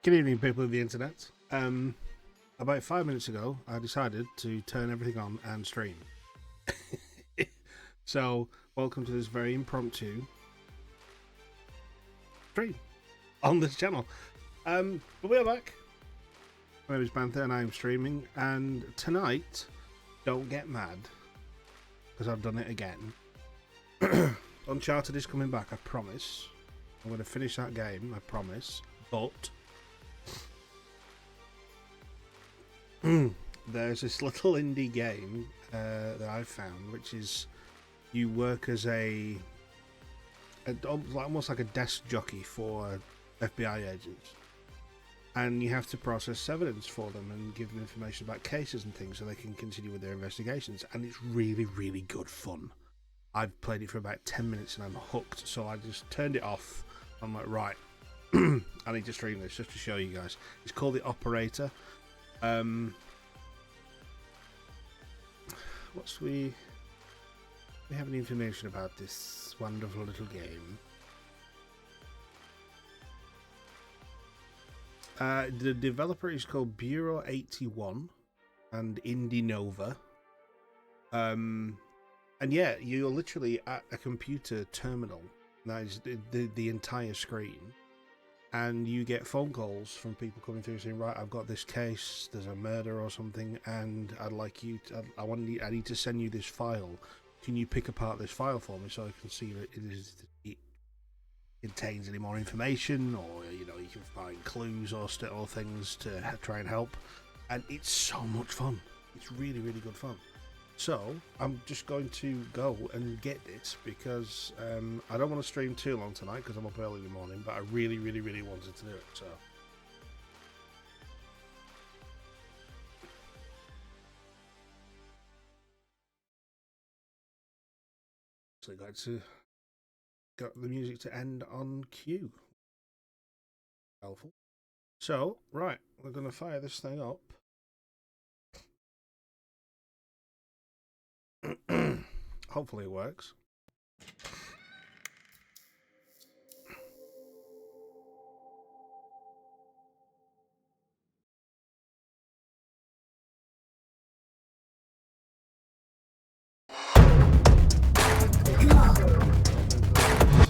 Good evening, people of the internet. About 5 minutes ago, I decided to turn everything on and stream. So, welcome to this very impromptu stream on this channel. But we are back. My name is Bantha and I'm streaming. And tonight, don't get mad, because I've done it again. Uncharted is coming back, I promise. I'm going to finish that game, I promise. But there's this little indie game that I've found, which is you work as almost like a desk jockey for FBI agents, and you have to process evidence for them and give them information about cases and things so they can continue with their investigations. And it's really, really good fun. I've played it for about 10 minutes and I'm hooked, so I just turned it off. I'm like, right, I need to stream this just to show you guys. It's called The Operator. We have any information about this wonderful little game? The developer is called Bureau 81 and Indie Nova. And yeah, you're literally at a computer terminal. That is the entire screen. And you get phone calls from people coming through saying, right, I've got this case, there's a murder or something, and I'd like you to, I need to send you this file. Can you pick apart this file for me so I can see if it contains any more information, or you can find clues or things to try and help. And it's so much fun. It's really, really good fun. So I'm just going to go and get this because I don't want to stream too long tonight because I'm up early in the morning, but I really, really, really wanted to do it. So got the music to end on cue. Helpful. So right, we're going to fire this thing up. Hopefully it works.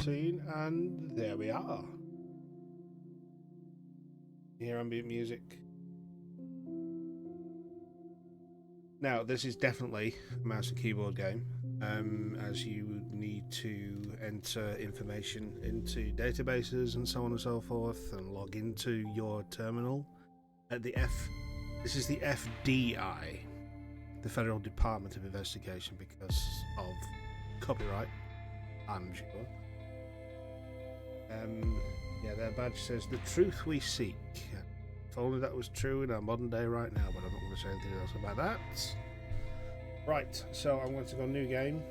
Scene, and there we are. Hear ambient music. Now, this is definitely a mouse and keyboard game, as you need to enter information into databases and so on and so forth, and log into your terminal. This is the FDI, the Federal Department of Investigation, because of copyright, I'm sure. Yeah, their badge says, "The truth we seek." If only that was true in our modern day right now, but I'm not going to say anything else about that. Right, so I'm going to go new game.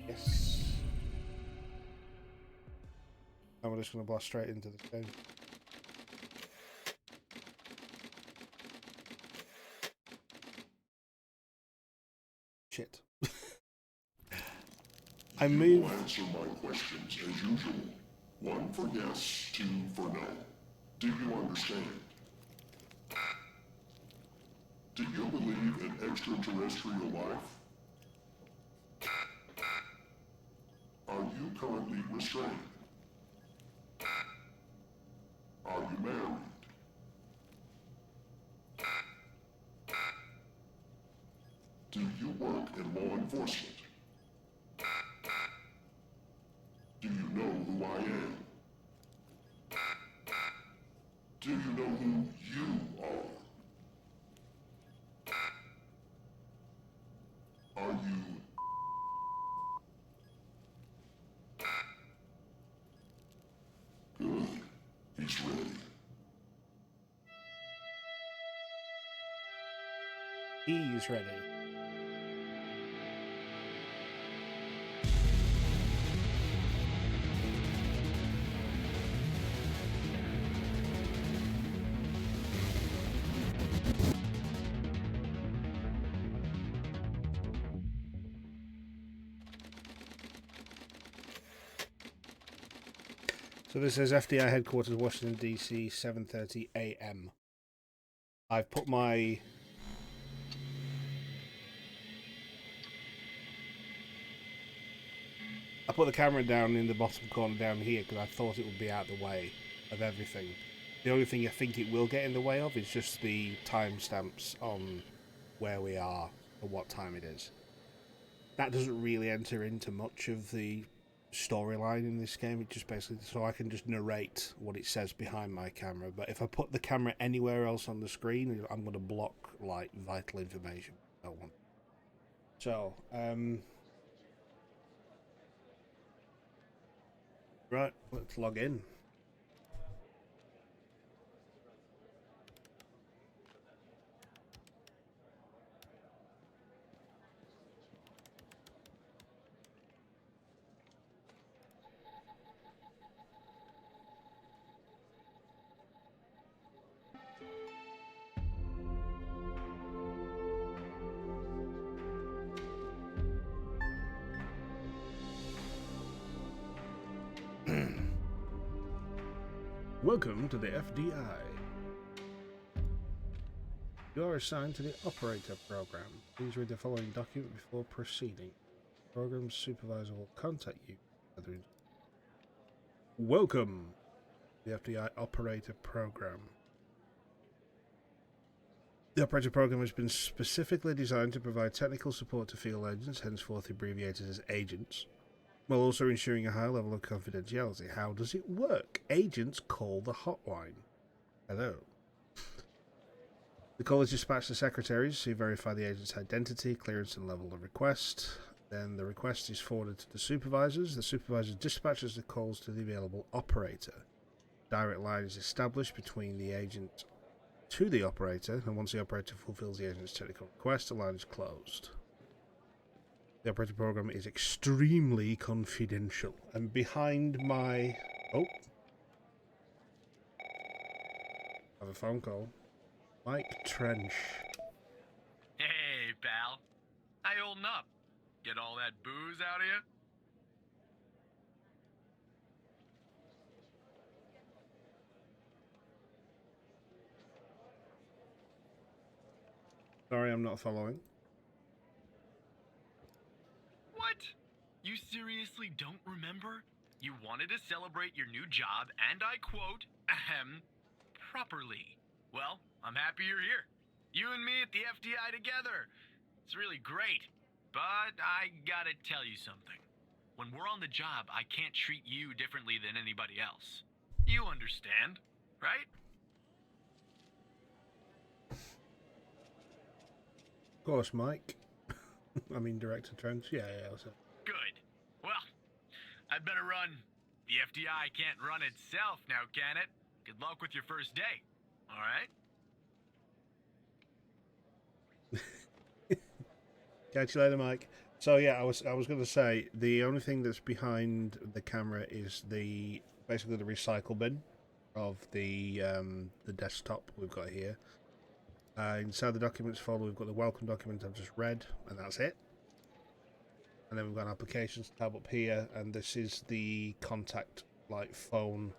Yes. And we're just going to blast straight into this game. Shit. I moved. Answer my questions as usual. 1 for yes, 2 for no. Do you understand? Do you believe in extraterrestrial life? Are you currently restrained? Are you married? Do you work in law enforcement? Do you know who I am? Do you know who you are? Are you... Good. He's ready. He's ready. So this says FDI headquarters, Washington DC, 7:30 a.m. I've put my the camera down in the bottom corner down here because I thought it would be out of the way of everything. The only thing I think it will get in the way of is just the timestamps on where we are and what time it is. That doesn't really enter into much of the storyline in this game. It just basically, so I can just narrate what it says behind my camera. But if I put the camera anywhere else on the screen, I'm going to block like vital information. I don't want. So, right, let's log in. Welcome to the FDI. You are assigned to the Operator Program. Please read the following document before proceeding. The program supervisor will contact you. Welcome to the FDI Operator Program. The Operator Program has been specifically designed to provide technical support to field agents, henceforth abbreviated as agents, while also ensuring a high level of confidentiality. How does it work? Agents call the hotline. Hello. The call is dispatched to secretaries who verify the agent's identity, clearance, and level of request. Then the request is forwarded to the supervisors. The supervisor dispatches the calls to the available operator. Direct line is established between the agent to the operator, and once the operator fulfills the agent's technical request, the line is closed. The Operator Program is extremely confidential. And behind my... Oh. I have a phone call. Mike Trench. Hey, pal. How you holding up? Get all that booze out of you? Sorry, I'm not following. What? You seriously don't remember? You wanted to celebrate your new job, and I quote, properly. Well, I'm happy you're here. You and me at the FDI together. It's really great. But I gotta tell you something. When we're on the job, I can't treat you differently than anybody else. You understand, right? Of course, Mike. I mean, Director Trench. Yeah. Good. Well, I'd better run. The FDI can't run itself now, can it? Good luck with your first day. All right? Catch you later, Mike. So yeah, I was going to say the only thing that's behind the camera is basically the recycle bin of the desktop we've got here. Inside the documents folder, we've got the welcome document I've just read, and that's it. And then we've got an applications tab up here, and this is the contact phone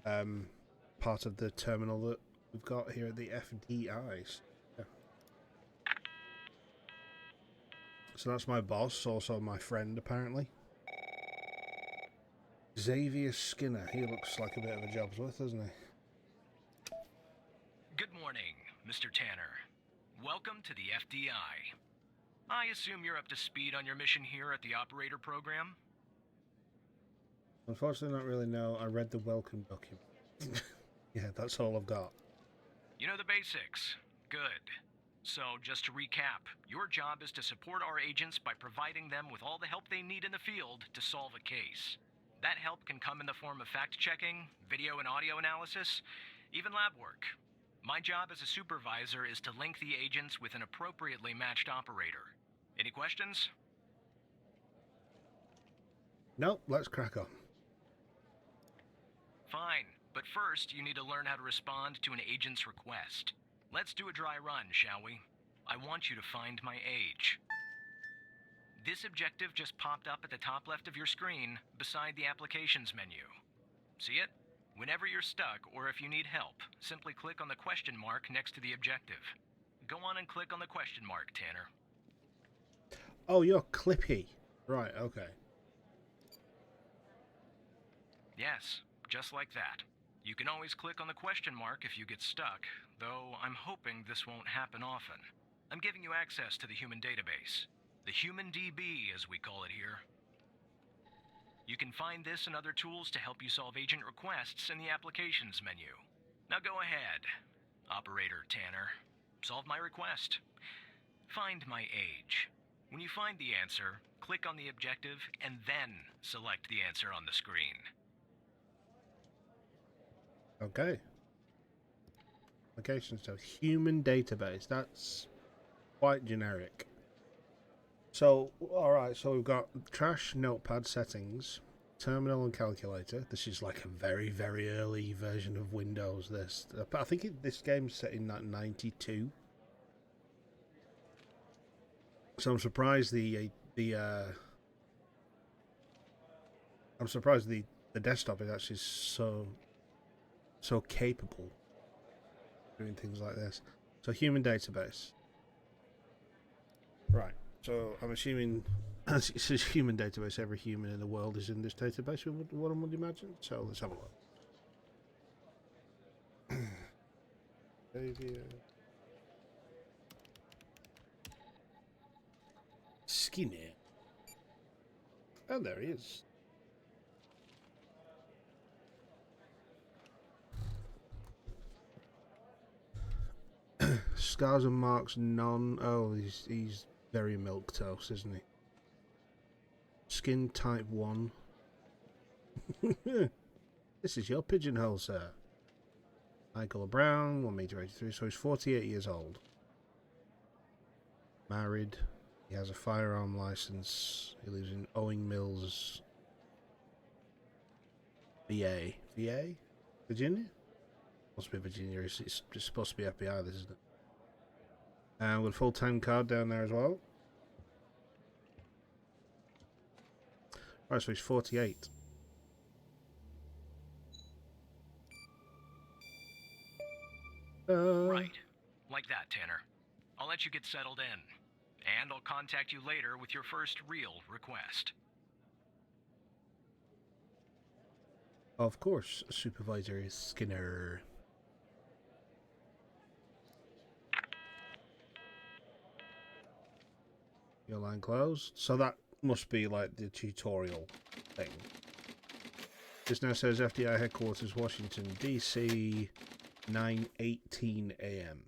part of the terminal that we've got here at the FDIs. Yeah. So that's my boss, also my friend apparently. Xavier Skinner. He looks like a bit of a job's worth, doesn't he? Good morning, Mr. Tanner. Welcome to the FDI. I assume you're up to speed on your mission here at the Operator Program? Unfortunately, not really, no. I read the welcome document. Yeah, that's all I've got. You know the basics. Good. So, just to recap, your job is to support our agents by providing them with all the help they need in the field to solve a case. That help can come in the form of fact-checking, video and audio analysis, even lab work. My job as a supervisor is to link the agents with an appropriately matched operator. Any questions? Nope, let's crack on. Fine, but first you need to learn how to respond to an agent's request. Let's do a dry run, shall we? I want you to find my age. This objective just popped up at the top left of your screen, beside the applications menu. See it? Whenever you're stuck or if you need help, simply click on the question mark next to the objective. Go on and click on the question mark, Tanner. Oh, you're Clippy. Right, okay. Yes, just like that. You can always click on the question mark if you get stuck, though I'm hoping this won't happen often. I'm giving you access to the human database. The Human DB, as we call it here. You can find this and other tools to help you solve agent requests in the Applications menu. Now go ahead, Operator Tanner. Solve my request. Find my age. When you find the answer, click on the objective and then select the answer on the screen. Okay. Application stuff. Human database. That's quite generic. So, alright, so we've got trash, notepad, settings, terminal and calculator. This is like a very, very early version of Windows, this. I think this game's set in that 92. So I'm surprised the desktop is actually so capable of doing things like this. So human database. Right. So I'm assuming it says human database. Every human in the world is in this database. What one would imagine. So let's have a look. Xavier. Skinner. Oh, there he is. Scars and marks, none. Oh, he's very milquetoast, isn't he? Skin type 1. This is your pigeonhole, sir. Eye colour brown, 1m83, so he's 48 years old. Married. He has a firearm license. He lives in Owing Mills, VA. VA? Virginia? Must be Virginia. It's supposed to be FBI, this isn't it? And with a full-time card down there as well. Right, so he's 48. Right. Like that, Tanner. I'll let you get settled in. And I'll contact you later with your first real request. Of course, Supervisor Skinner. Your line closed. So that must be like the tutorial thing. This now says FDI headquarters, Washington, D.C., 9:18 a.m.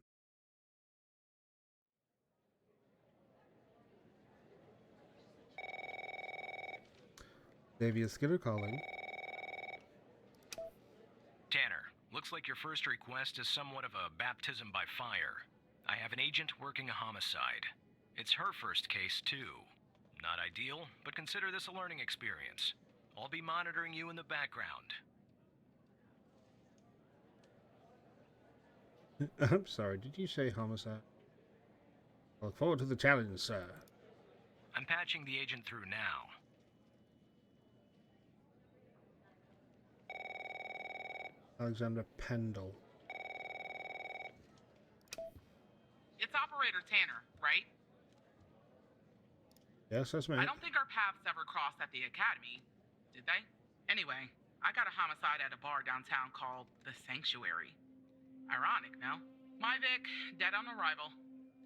Xavier Skinner calling. Tanner, looks like your first request is somewhat of a baptism by fire. I have an agent working a homicide. It's her first case, too. Not ideal, but consider this a learning experience. I'll be monitoring you in the background. I'm sorry, did you say homicide? I look forward to the challenge, sir. I'm patching the agent through now. Alexander Pendle. It's Operator Tanner, right? Yes, that's me. I don't think our paths ever crossed at the academy, did they? Anyway, I got a homicide at a bar downtown called The Sanctuary. Ironic, no? My Vic, dead on arrival.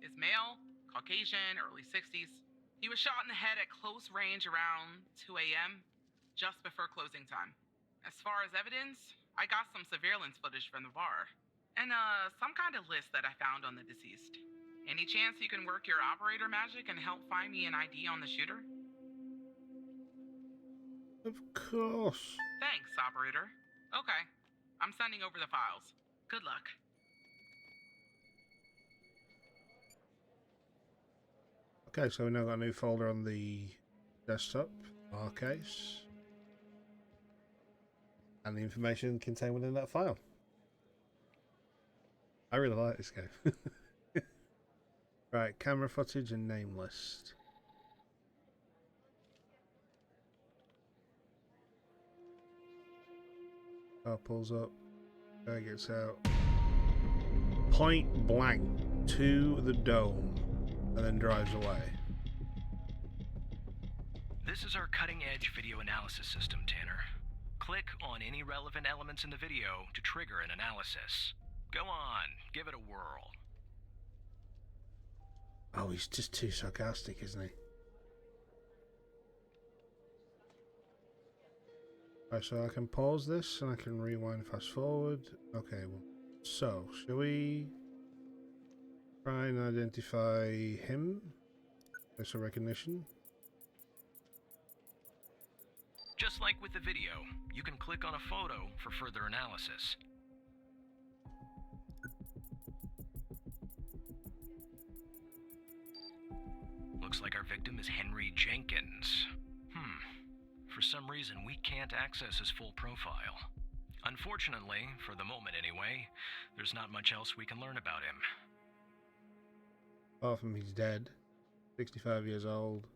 Is male, Caucasian, early 60s. He was shot in the head at close range around 2 a.m., just before closing time. As far as evidence, I got some surveillance footage from the bar. And, some kind of list that I found on the deceased. Any chance you can work your operator magic and help find me an ID on the shooter? Of course. Thanks, operator. Okay. I'm sending over the files. Good luck. Okay, so we now got a new folder on the desktop. Our case. And the information contained within that file. I really like this game. Right, camera footage and name list. Car pulls up. Guy gets out. Point blank to the dome, and then drives away. This is our cutting-edge video analysis system, Tanner. Click on any relevant elements in the video to trigger an analysis. Go on, give it a whirl. Oh, he's just too sarcastic, isn't he? Right, so I can pause this and I can rewind fast forward. Okay, well, so shall we try and identify him? Facial recognition. Just like with the video, you can click on a photo for further analysis. Looks like our victim is Henry Jenkins. For some reason, we can't access his full profile. Unfortunately, for the moment anyway, there's not much else we can learn about him. Apart from he's dead. 65 years old.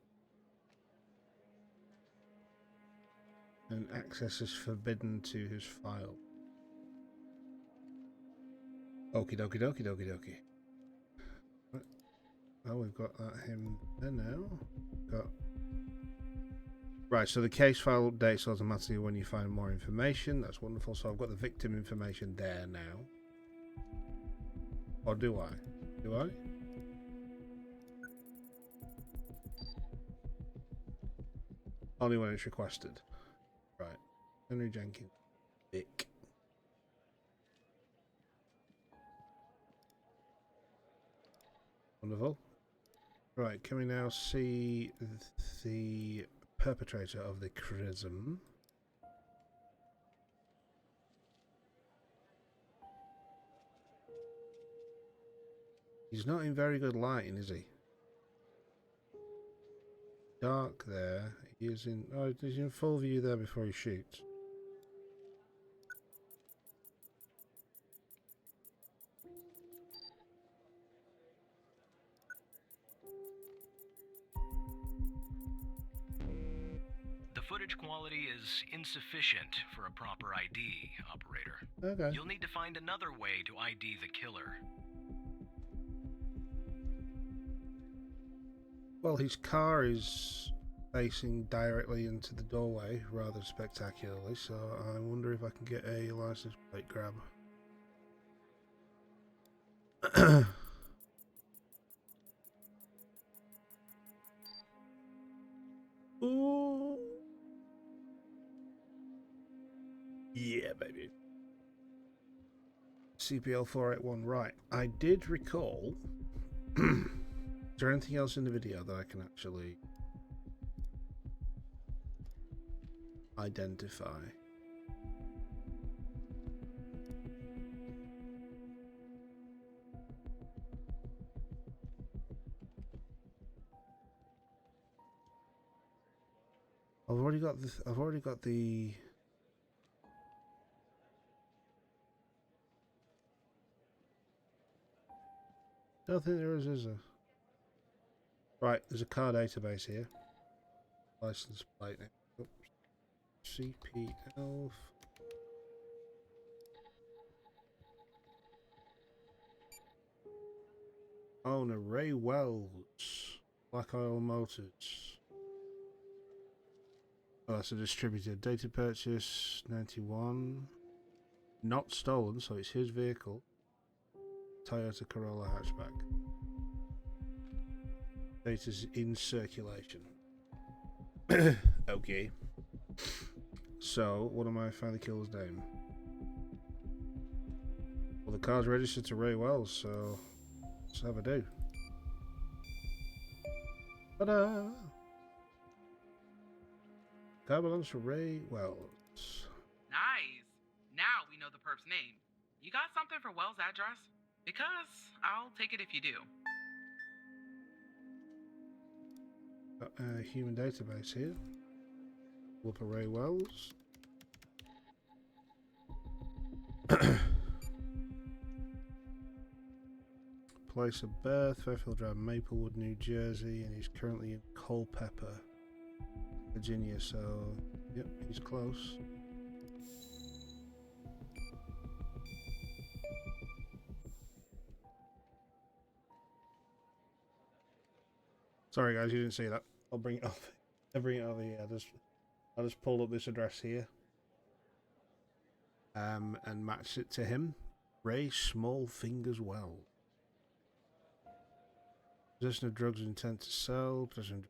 And access is forbidden to his file. Okie dokie dokie dokie dokie. Oh, we've got him there now. Got right, so the case file updates automatically when you find more information. That's wonderful. So I've got the victim information there now. Or do I? Do I? Only when it's requested. Right. Henry Jenkins. Vic. Wonderful. Right, can we now see the perpetrator of the crime? He's not in very good lighting, is he? Dark there. He is in. Oh, he's in full view there before he shoots. The footage quality is insufficient for a proper ID, operator. Okay. You'll need to find another way to ID the killer. Well, his car is facing directly into the doorway rather spectacularly, so I wonder if I can get a license plate grab. Ooh. Yeah, baby. CPL 481, right. I did recall. Is there anything else in the video that I can actually identify? I've already got the don't think there is there? Right, there's a car database here. License plate. Oops. CPL. Owner Ray Wells. Black Oil Motors. Oh, that's a distributor. Data purchase 91. Not stolen, so it's his vehicle. Toyota Corolla hatchback. Data's in circulation. Okay. So, what am I find the killer's name? Well, the car's registered to Ray Wells, so let's have a do. Ta-da! Car belongs to Ray Wells. Nice. Now we know the perp's name. You got something for Wells' address? Because I'll take it if you do. Got a human database here. Look for Ray Wells. Place of birth, Fairfield Drive, Maplewood, New Jersey, and he's currently in Culpeper, Virginia, so, yep, he's close. Sorry guys, you didn't see that. I'll bring it up. I'll bring it over here. I'll just pull up this address here. And match it to him. Ray Small Fingers Well. Possession of drugs with intent to sell. Possession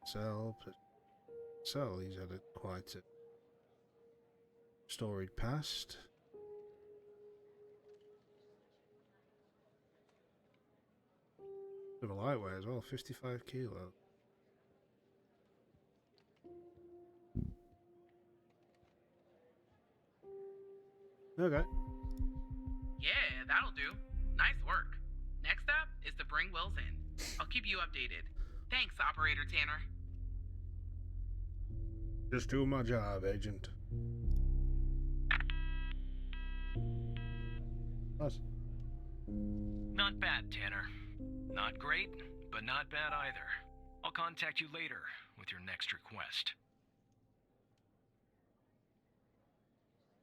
of sell. Sell. He's had quite a storied past. Bit of a lightweight as well. 55 kilos. Okay. Yeah, that'll do. Nice work. Next up is to bring Wills in. I'll keep you updated. Thanks, Operator Tanner. Just doing my job, Agent. Nice. Not bad, Tanner. Not great, but not bad either. I'll contact you later with your next request.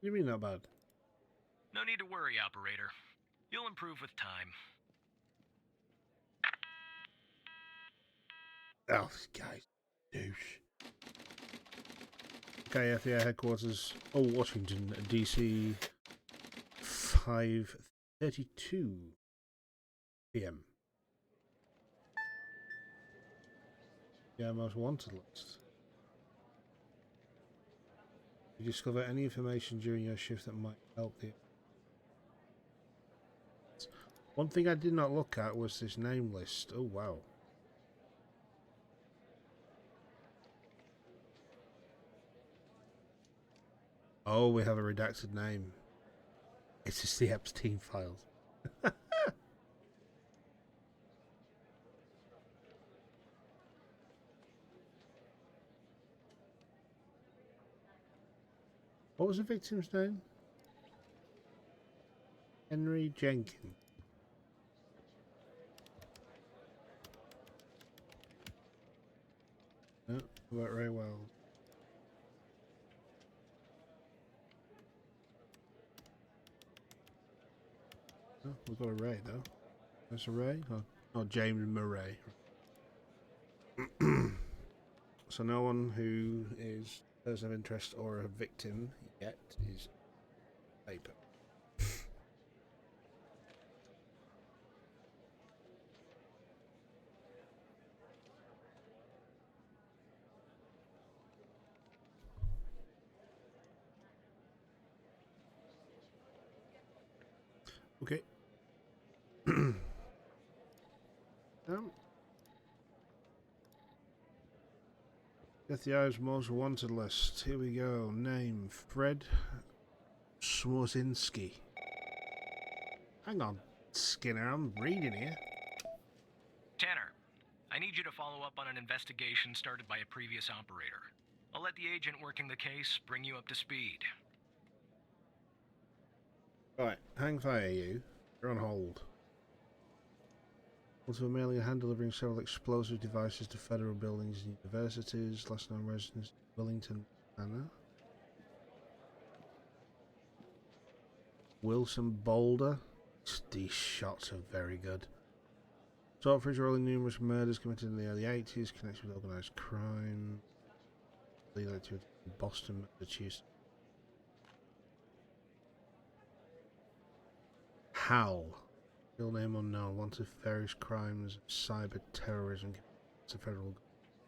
What do you mean not bad? No need to worry, Operator. You'll improve with time. Oh, this guy's douche. Okay, FBI headquarters. Oh, Washington, DC. 5:32 p.m. Yeah, most wanted list. Did you discover any information during your shift that might help the... One thing I did not look at was this name list. Oh, wow. Oh, we have a redacted name. It's just the Epstein files. What was the victim's name? Henry Jenkins. No, worked very well. Oh, we've got a Ray though. That's a Ray? Oh, James Murray. So no one who is a person of interest or a victim yet is paper. Okay. FBI's most wanted list. Here we go. Name: Fred Swarzinski. Hang on, Skinner. I'm reading here. Tanner, I need you to follow up on an investigation started by a previous operator. I'll let the agent working the case bring you up to speed. Right, hang fire, you. You're on hold. Also, mailing a hand delivering several explosive devices to federal buildings and universities. Last known residence, Wellington, Montana. Wilson Boulder. These shots are very good. Salt for his role in numerous murders committed in the early 80s, connected with organised crime. Leading to Boston, Massachusetts. Hal. Real name unknown. Wanted for various crimes, cyber terrorism to federal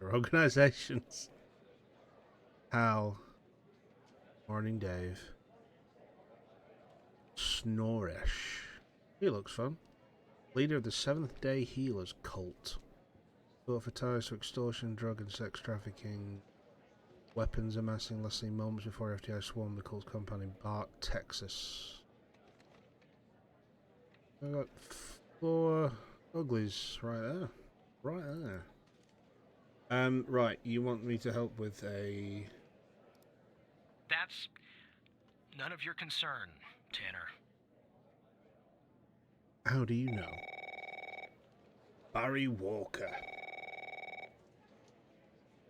organizations. Hal. Morning Dave. Snoresh. He looks fun. Leader of the Seventh Day Healers cult. Thought for ties to extortion, drug and sex trafficking. Weapons amassing less than moments before FDI swarmed the cult compound in Bart, Texas. I got 4 uglies right there. Right there. Right, you want me to help with a... That's none of your concern, Tanner. How do you know? Barry Walker.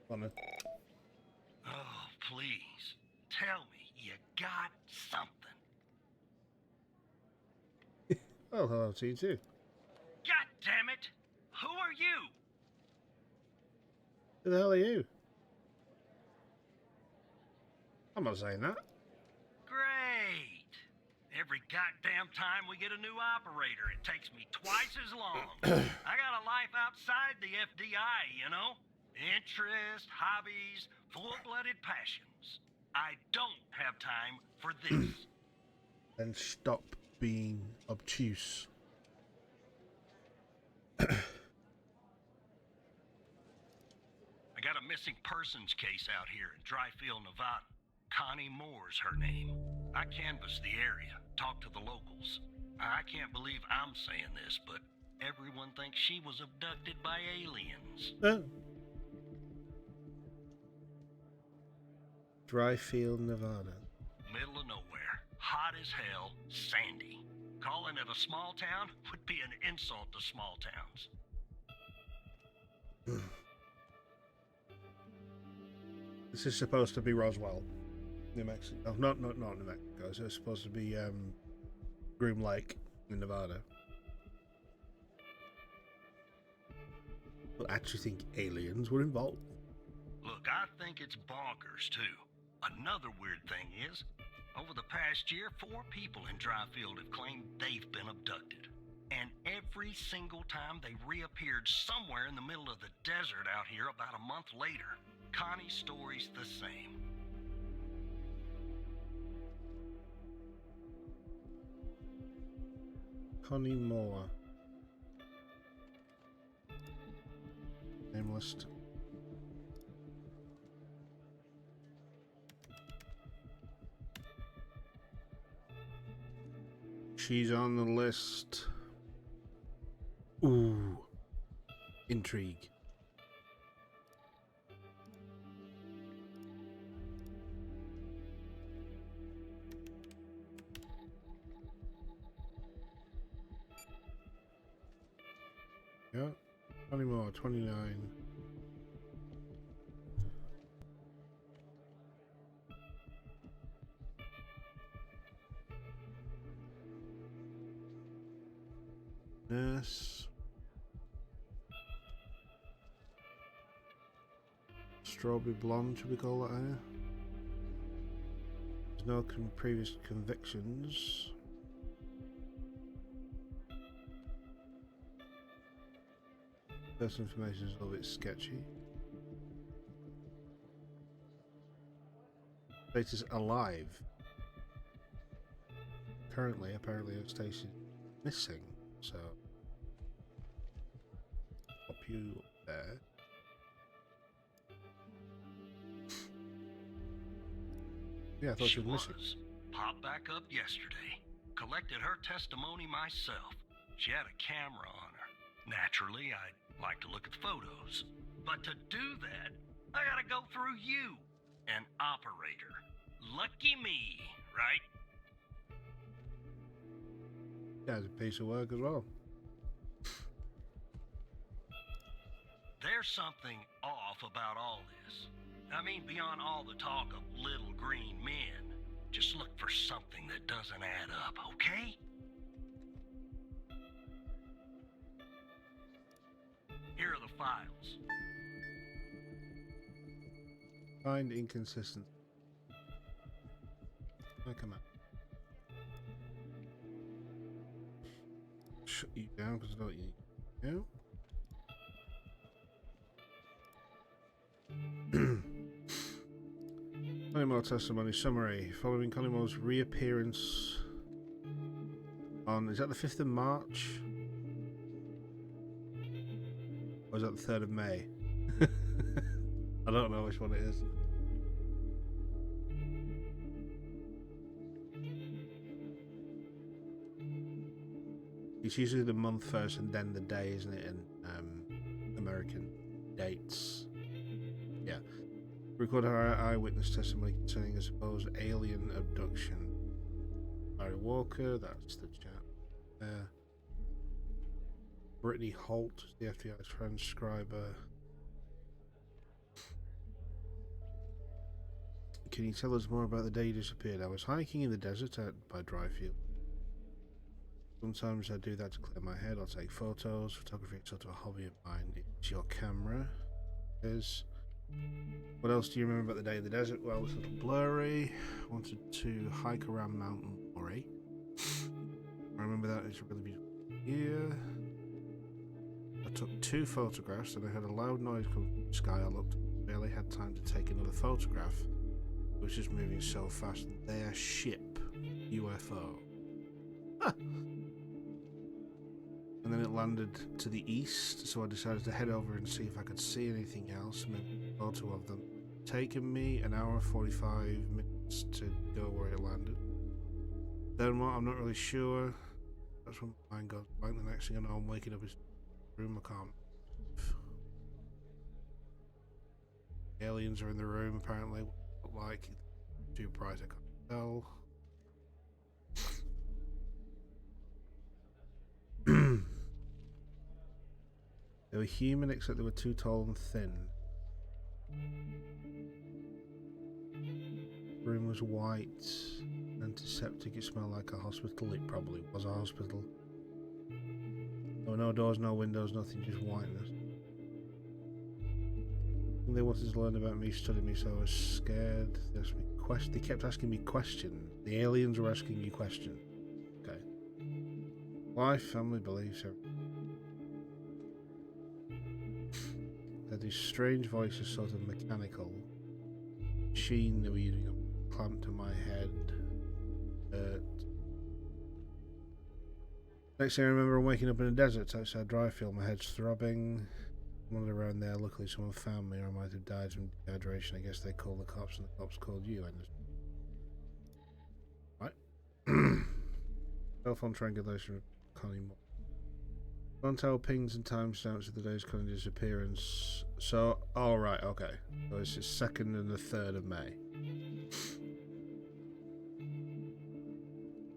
Wanna... Oh, please. Tell me you got something. Oh, hello to you too. God damn it! Who are you? Who the hell are you? I'm not saying that. Great. Every goddamn time we get a new operator, it takes me twice as long. I got a life outside the FDI, you know? Interest, hobbies, full-blooded passions. I don't have time for this. Then stop being obtuse. I got a missing persons case out here in Dryfield, Nevada. Connie Moore's her name. I canvassed the area, talked to the locals. I can't believe I'm saying this, but everyone thinks she was abducted by aliens. Dryfield, Nevada. Middle of nowhere, hot as hell, sandy. Calling it a small town would be an insult to small towns. This is supposed to be Roswell, New Mexico. Not New Mexico. It's supposed to be Groom Lake in Nevada. But I actually think aliens were involved. Look, I think it's bonkers, too. Another weird thing is, over the past year, 4 people in Dryfield have claimed they've been abducted. And every single time they reappeared somewhere in the middle of the desert out here about a month later. Connie's story's the same. Connie Moore. Name list. She's on the list. Ooh. Intrigue. Yeah. 20 more. 29. Nurse. Strawberry blonde, should we call that hair? There's no previous convictions. Personal information is a little bit sketchy. Status alive. Currently, apparently, Stacy missing. So, pop you there. Yeah, I thought she was missing. Popped back up yesterday. Collected her testimony myself. She had a camera on her. Naturally, I'd like to look at the photos. But to do that, I gotta go through you, an operator. Lucky me, right? That's a piece of work as well. There's something off about all this. I mean, beyond all the talk of little green men, just look for something that doesn't add up, okay? Here are the files. Find inconsistent. Oh, come on. Shut you down because I don't you know. Connie testimony summary. Following Connie Moore's reappearance on, is that the 5th of March? Or is that the 3rd of May? I don't know which one it is. It's usually the month first and then the day, isn't it, in American dates. Yeah. Record her eyewitness testimony concerning a supposed alien abduction. Larry Walker, that's the chap. Brittany Holt, the FBI transcriber. Can you tell us more about the day you disappeared? I was hiking in the desert by Dryfield. Sometimes I do that to clear my head. I'll take photos. Photography is sort of a hobby of mine. It's your camera. There's What else do you remember about the day in the desert? Well, it's a little blurry. Wanted to hike around Mount Mori. I remember that it's a really beautiful year. I took 2 photographs and I heard a loud noise coming from the sky. I looked, barely had time to take another photograph. It was just moving so fast. Their ship, UFO. Huh. And then it landed to the east, so I decided to head over and see if I could see anything else. I made a photo of them. Taken me an hour and 45 minutes to go where it landed. Then what? I'm not really sure. That's when my mind goes blank. The next thing I know, I'm waking up in a room I can't move. Aliens are in the room apparently. But like too bright, I can't tell. They were human, except they were too tall and thin. The room was white, antiseptic. It smelled like a hospital. It probably was a hospital. There were no doors, no windows, nothing, just whiteness. They wanted to learn about me, study me, so I was scared. They asked me they kept asking me questions. The aliens were asking you questions. Okay. Life, family, beliefs, everything. They had these strange voices, sort of mechanical. Machine they were using a clamp to my head. Next thing I remember, I'm waking up in a desert outside Dryfield. My head's throbbing. I wandered around there. Luckily, someone found me, or I might have died from dehydration. I guess they called the cops, and the cops called you. Right. Cell phone triangulation of Connie Moore. Don't tell pings and timestamps of the day's Connie disappearance. So, alright, okay. So it's the 2nd and the 3rd of May.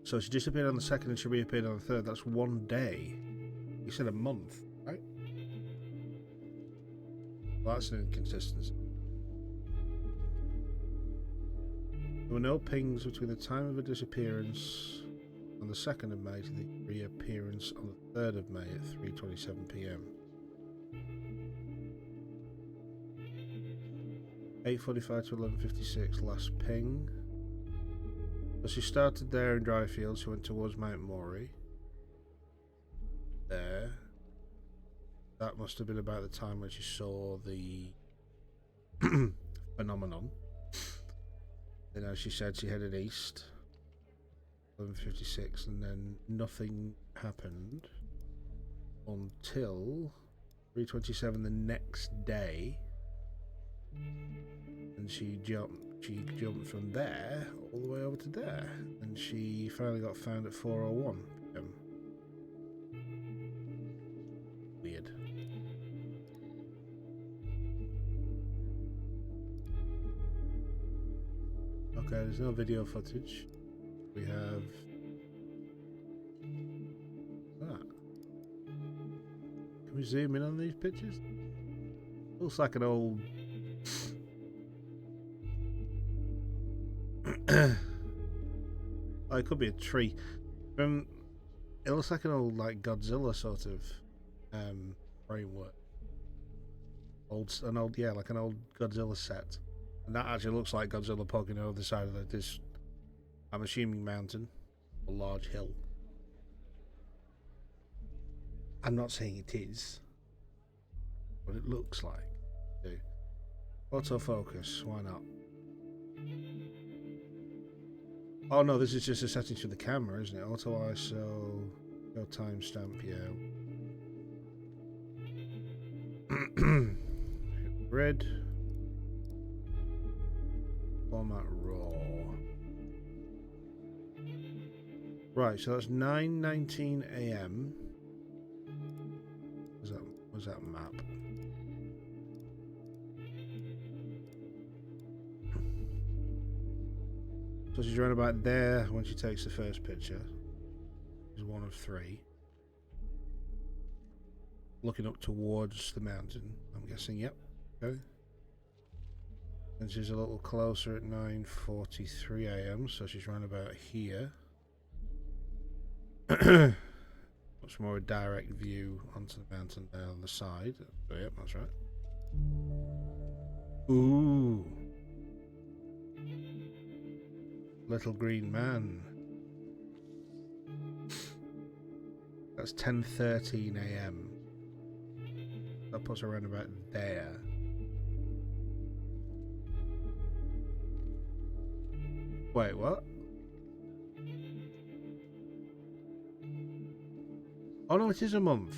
So she disappeared on the 2nd and she reappeared on the 3rd. That's 1 day. You said a month, right? Well, that's an inconsistency. There were no pings between the time of her disappearance on the 2nd of May to the reappearance on the 3rd of May at 3:27 p.m. 8:45 to 11:56 last ping. So she started there in Dryfield. She went towards Mount Mori. There. That must have been about the time when she saw the phenomenon. Then, as she said, she headed east. 11:56, and then nothing happened until 3:27 the next day, and she jumped from there all the way over to there, and she finally got found at 4:01 p.m. Weird. Okay, there's no video footage. We have that. Can we zoom in on these pictures? Looks like an old oh, it could be a tree. It looks like an old Godzilla sort of framework. Like an old Godzilla set. And that actually looks like Godzilla poking over the side of this, I'm assuming, mountain or large hill. I'm not saying it is, but it looks like. Autofocus, why not? Oh no, this is just a settings for the camera, isn't it? Auto ISO, no timestamp, yeah. Red. Format raw. Right, so that's 9:19 a.m. Was that map? So she's right about there when she takes the first picture. She's one of 3. Looking up towards the mountain, I'm guessing, yep. Okay. And she's a little closer at 9:43 a.m, so she's right about here. Much more a direct view onto the mountain there on the side. So, yep, that's right. Ooh. Little green man. That's 10:13 a.m. That puts her around about there. Wait, what? Oh no, it is a month.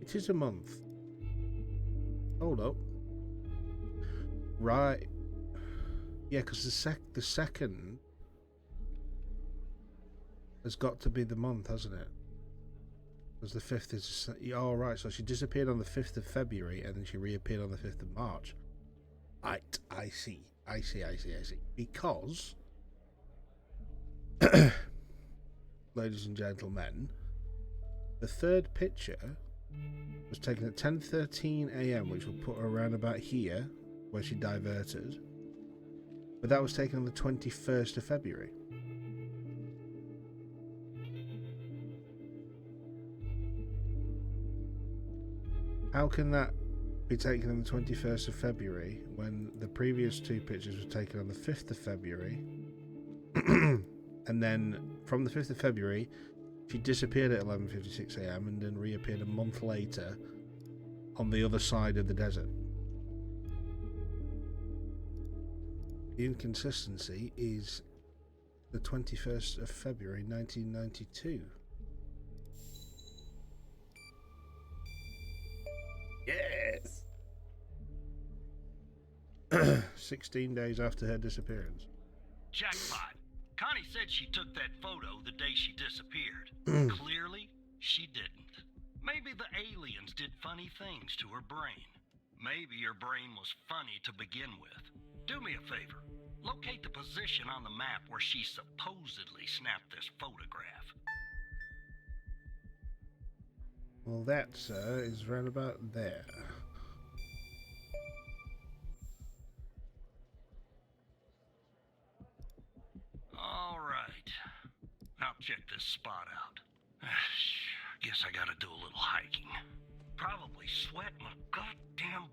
It is a month. Hold up. Right. Yeah, because the second has got to be the month, hasn't it? Because the 5th is... Oh, right, so she disappeared on the 5th of February and then she reappeared on the 5th of March. I see. Because... ladies and gentlemen, the third picture was taken at 10:13 a.m, which will put her around about here, where she diverted. But that was taken on the 21st of February. How can that be taken on the 21st of February when the previous two pictures were taken on the 5th of February? And then from the 5th of February, she disappeared at 11:56 a.m. and then reappeared a month later on the other side of the desert. The inconsistency is the 21st of February 1992. Yes! 16 days after her disappearance. Jackpot. Connie said she took that photo the day she disappeared. Clearly, she didn't. Maybe the aliens did funny things to her brain. Maybe her brain was funny to begin with. Do me a favor. Locate the position on the map where she supposedly snapped this photograph. Well, that, sir, is round about there. All right. I'll check this spot out. Guess I gotta do a little hiking. Probably sweat my goddamn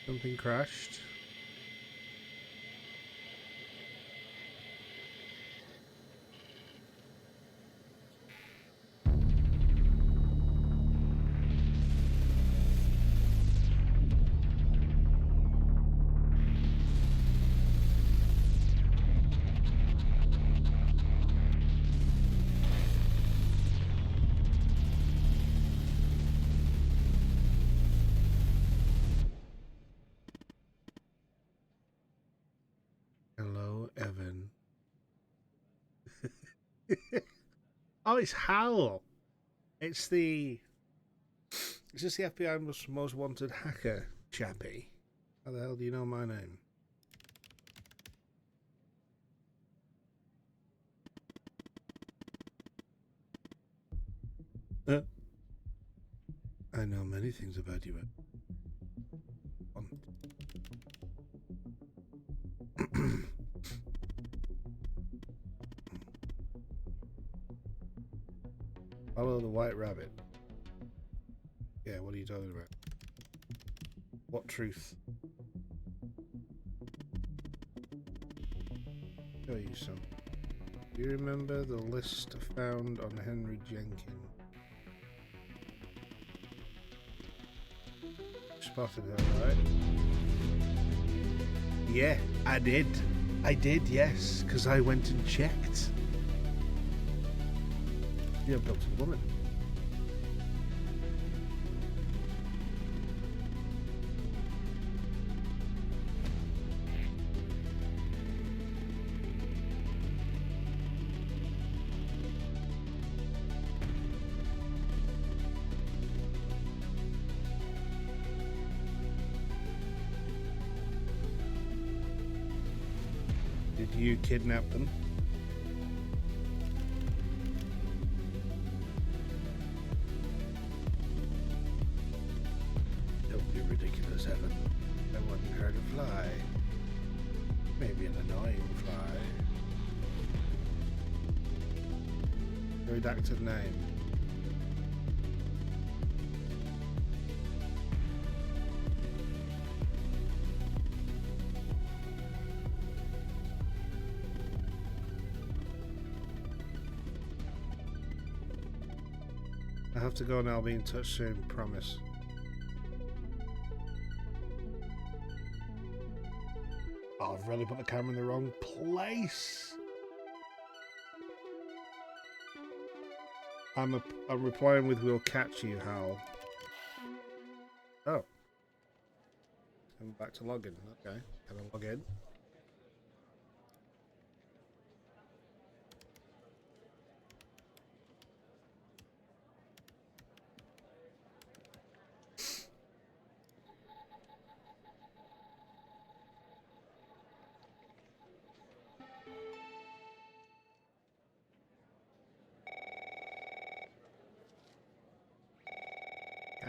Something crashed. Evan. Oh, it's Hal. It's just the FBI most wanted hacker chappie. How the hell do you know my name? I know many things about you. Follow the white rabbit. Yeah, what are you talking about? What truth? Show you some. Do you remember the list found on Henry Jenkins? Spotted her, right? Yeah, I did. I did, yes, because I went and checked. The abducted woman. Did you kidnap them? Don't be ridiculous. heard a fly. Maybe an annoying fly. Redacted name. I have to go now, I'll be in touch soon, promise. Oh, I've really put the camera in the wrong place. I'm replying with "We'll catch you, Hal." Oh. I'm back to login. Okay. Can I log in?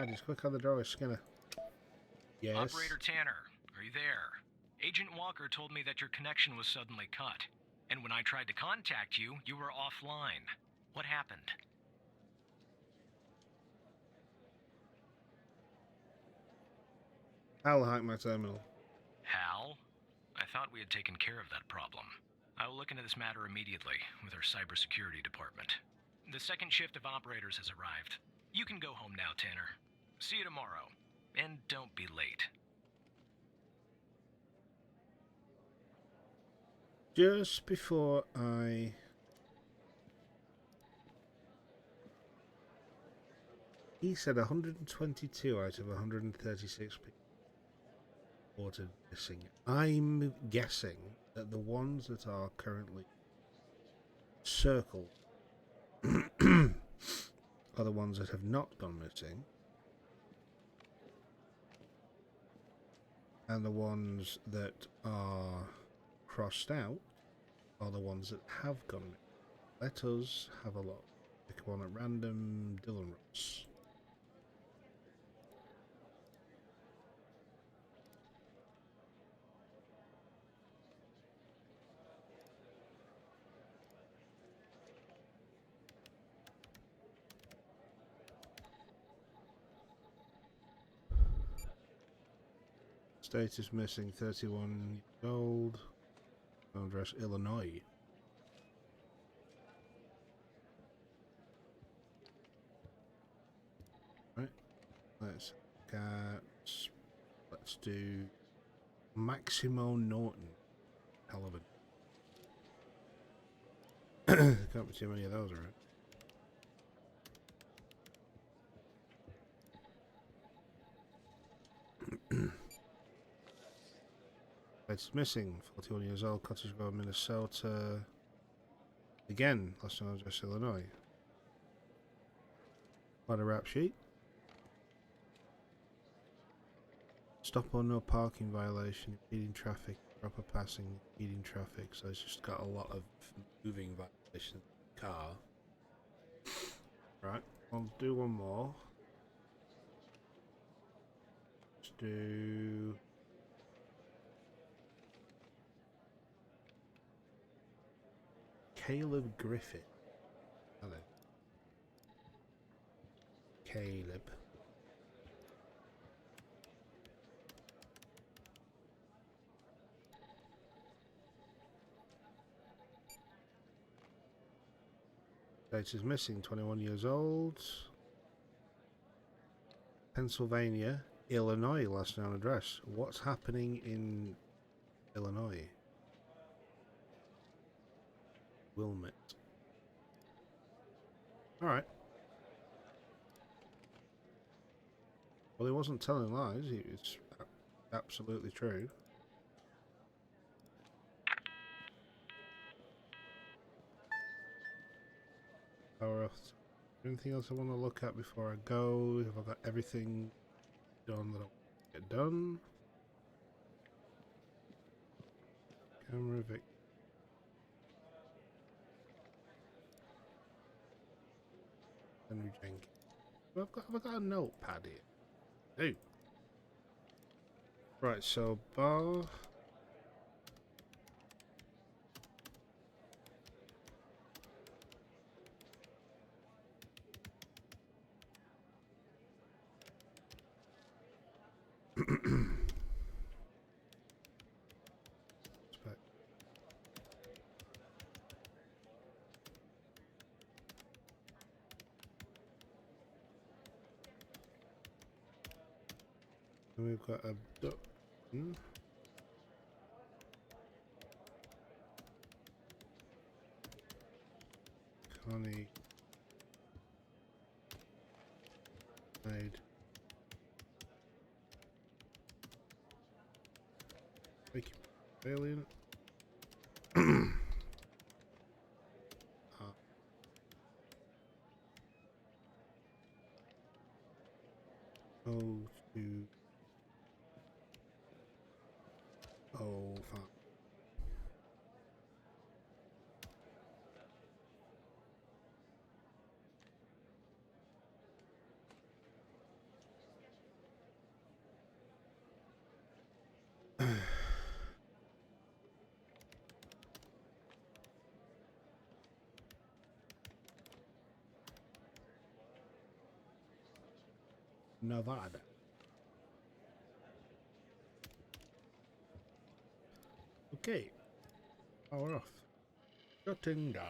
Just click on the door, Skinner. Yes. Operator Tanner, are you there? Agent Walker told me that your connection was suddenly cut. And when I tried to contact you, you were offline. What happened? Hal hacked my terminal. Hal? I thought we had taken care of that problem. I will look into this matter immediately with our cybersecurity department. The second shift of operators has arrived. You can go home now, Tanner. See you tomorrow. And don't be late. Just before I... He said 122 out of 136 people reported missing. I'm guessing that the ones that are currently circled are the ones that have not gone missing. And the ones that are crossed out are the ones that have gone missing. Let us have a look. Pick one at random. Dylan Ross. Status missing, 31 years old. Address Illinois. Right. Let's do Maximo Norton. Hell of a there can't be too many of those, right? It's missing. 41 years old, Cottage Grove, Minnesota. Again, Los Angeles, Illinois. Quite a rap sheet. Stop or no parking violation, impeding traffic, proper passing, impeding traffic. So it's just got a lot of moving violations in the car. Right, I'll do one more. Let's do... Caleb Griffith. Hello. Caleb. Date is missing, 21 years old. Pennsylvania, Illinois, last known address. What's happening in Illinois? Wilmette. Alright. Well, he wasn't telling lies. It's absolutely true. Power off. Anything else I want to look at before I go? Have I got everything done that I want to get done? Camera Vic. Henry Jenkins. Have I got a notepad here? Ooh. Right, so bar. And we've got abduction. Connie. Made. Thank you, alien. Go to. Oh, fuck. Nevada. Okay. Power off. Shutting down.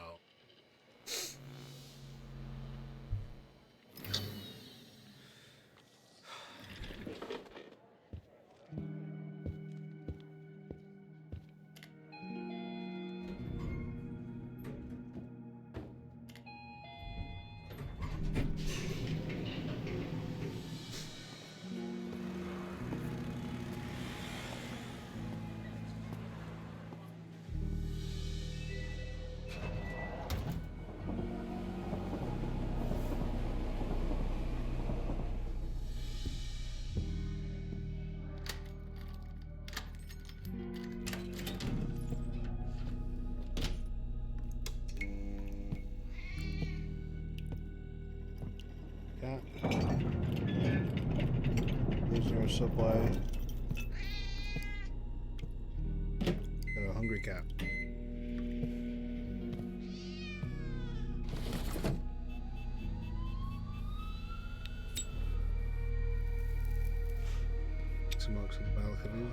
Cat. There's our subway. Got a hungry cat. Smokes in the balconies.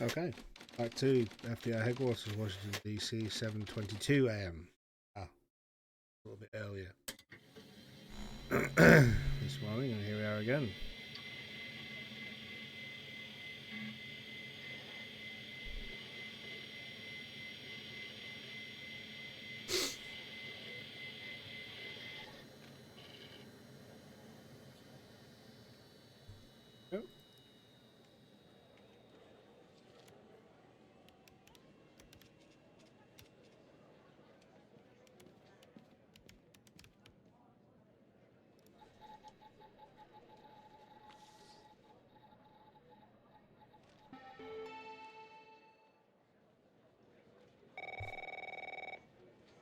Okay, back to FBI headquarters, Washington DC, 7:22 a.m. Ah, a little bit earlier this morning, and here we are again. Yep.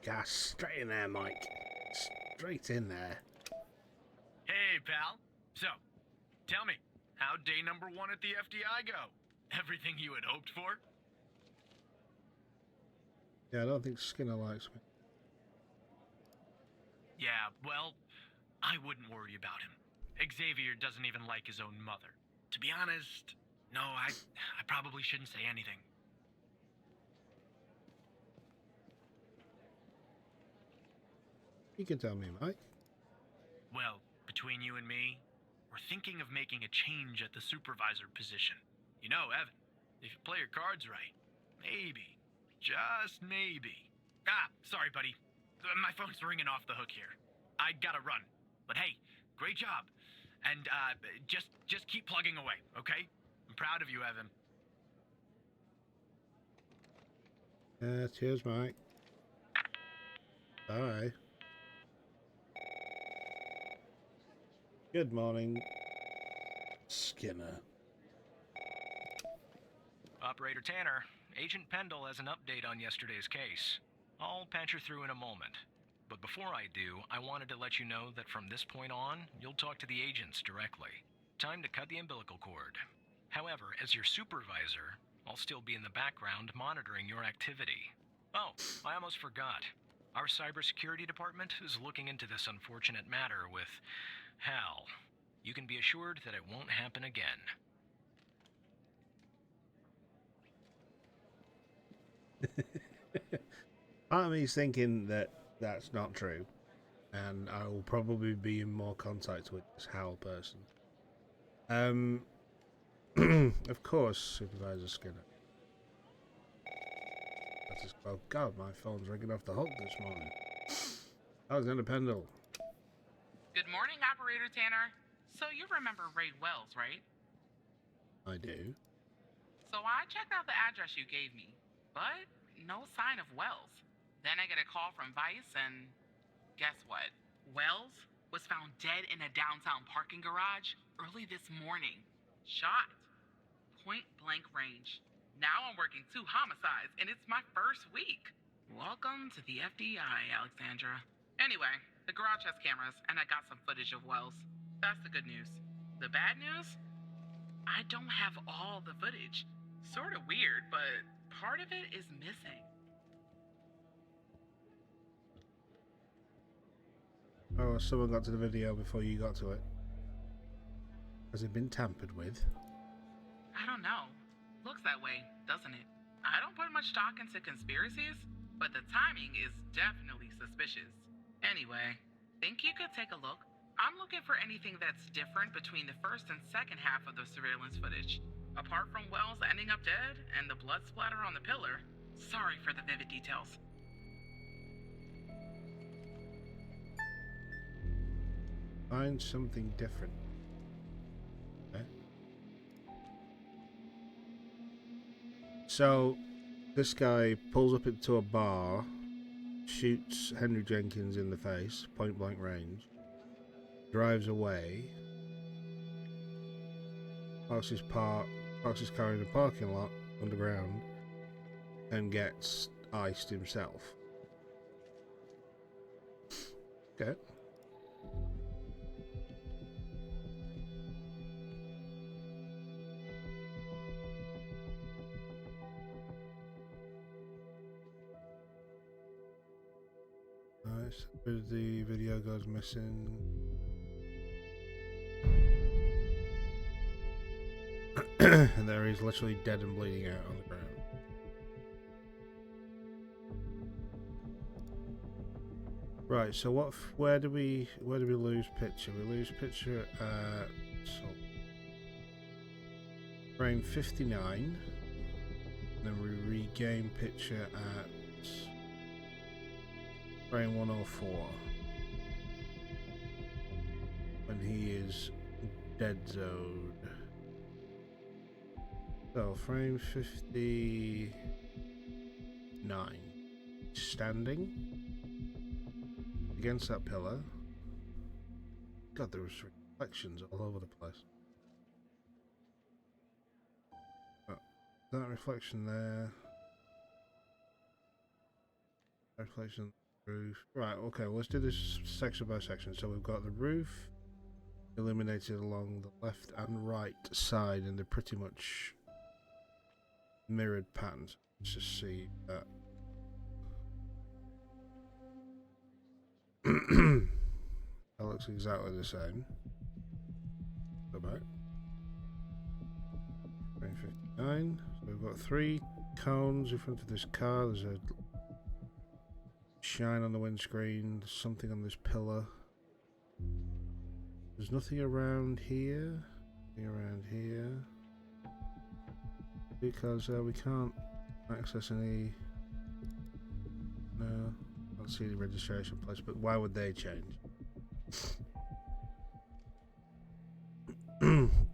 Gas straight in there, Mike. Straight in there. Hey, pal. So, tell me, how'd day number 1 at the FDI go? Everything you had hoped for? Yeah, I don't think Skinner likes me. Yeah, well, I wouldn't worry about him. Xavier doesn't even like his own mother. To be honest, no, I probably shouldn't say anything. You can tell me, Mike. Well, between you and me, we're thinking of making a change at the supervisor position. You know, Evan, if you play your cards right, maybe, just maybe. Sorry, buddy. My phone's ringing off the hook here. I gotta run. But hey, great job. And just keep plugging away, okay? I'm proud of you, Evan. Cheers, Mike. Bye. Good morning, Skinner. Operator Tanner, Agent Pendle has an update on yesterday's case. I'll patch her through in a moment. But before I do, I wanted to let you know that from this point on, you'll talk to the agents directly. Time to cut the umbilical cord. However, as your supervisor, I'll still be in the background monitoring your activity. Oh, I almost forgot. Our cybersecurity department is looking into this unfortunate matter with Hal. You can be assured that it won't happen again. Part of me is thinking that that's not true, and I will probably be in more contact with this Hal person. Of course, Supervisor Skinner. Oh God, my phone's ringing off the hook this morning. Alexander Pendle. Good morning, Operator Tanner. So you remember Ray Wells, right? I do. So I checked out the address you gave me, but no sign of Wells. Then I get a call from Vice, and guess what? Wells was found dead in a downtown parking garage early this morning. Shot. Point blank range. Now I'm working 2 homicides, and it's my first week. Welcome to the FBI, Alexandra. Anyway, the garage has cameras, and I got some footage of Wells. That's the good news. The bad news? I don't have all the footage. Sort of weird, but part of it is missing. Oh, someone got to the video before you got to it. Has it been tampered with? I don't know. Looks that way, doesn't it? I don't put much stock into conspiracies, but the timing is definitely suspicious. Anyway, think you could take a look? I'm looking for anything that's different between the first and second half of the surveillance footage. Apart from Wells ending up dead and the blood splatter on the pillar. Sorry for the vivid details. Find something different. Okay. So, this guy pulls up into a bar, shoots Henry Jenkins in the face, point blank range, drives away, parks his car in a parking lot underground, and gets iced himself. Okay. Nice. The video goes missing. And there he's literally dead and bleeding out on the ground. Right, so where do we lose picture? We lose picture at frame 59. Then we regain picture at frame 104. When he is dead zoned. So, frame 59. Standing against that pillar. God, there was reflections all over the place. Oh, that reflection there. Reflection on the roof. Right, okay, let's do this section by section. So we've got the roof illuminated along the left and right side, and they're pretty much mirrored patterns. Let's just see that. That looks exactly the same. Go back. 359. So we've got 3 cones in front of this car. There's a shine on the windscreen. There's something on this pillar. There's nothing around here. Nothing around here. Because we can't access any. No, I don't see any registration plates. But why would they change?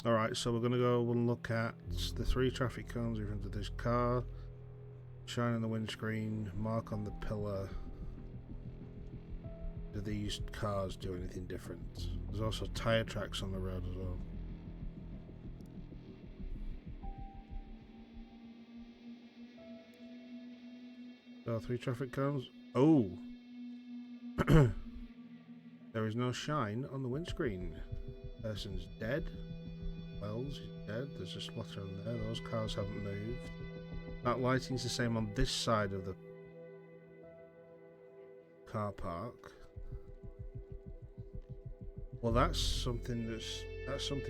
Alright, so we're going to go and look at the 3 traffic cones in front of this car. Shine on the windscreen. Mark on the pillar. Do these cars do anything different? There's also tyre tracks on the road as well. So 3 traffic cones. Oh! There is no shine on the windscreen. Person's dead. Wells is dead. There's a spotter on there. Those cars haven't moved. That lighting's the same on this side of the car park. Well, that's something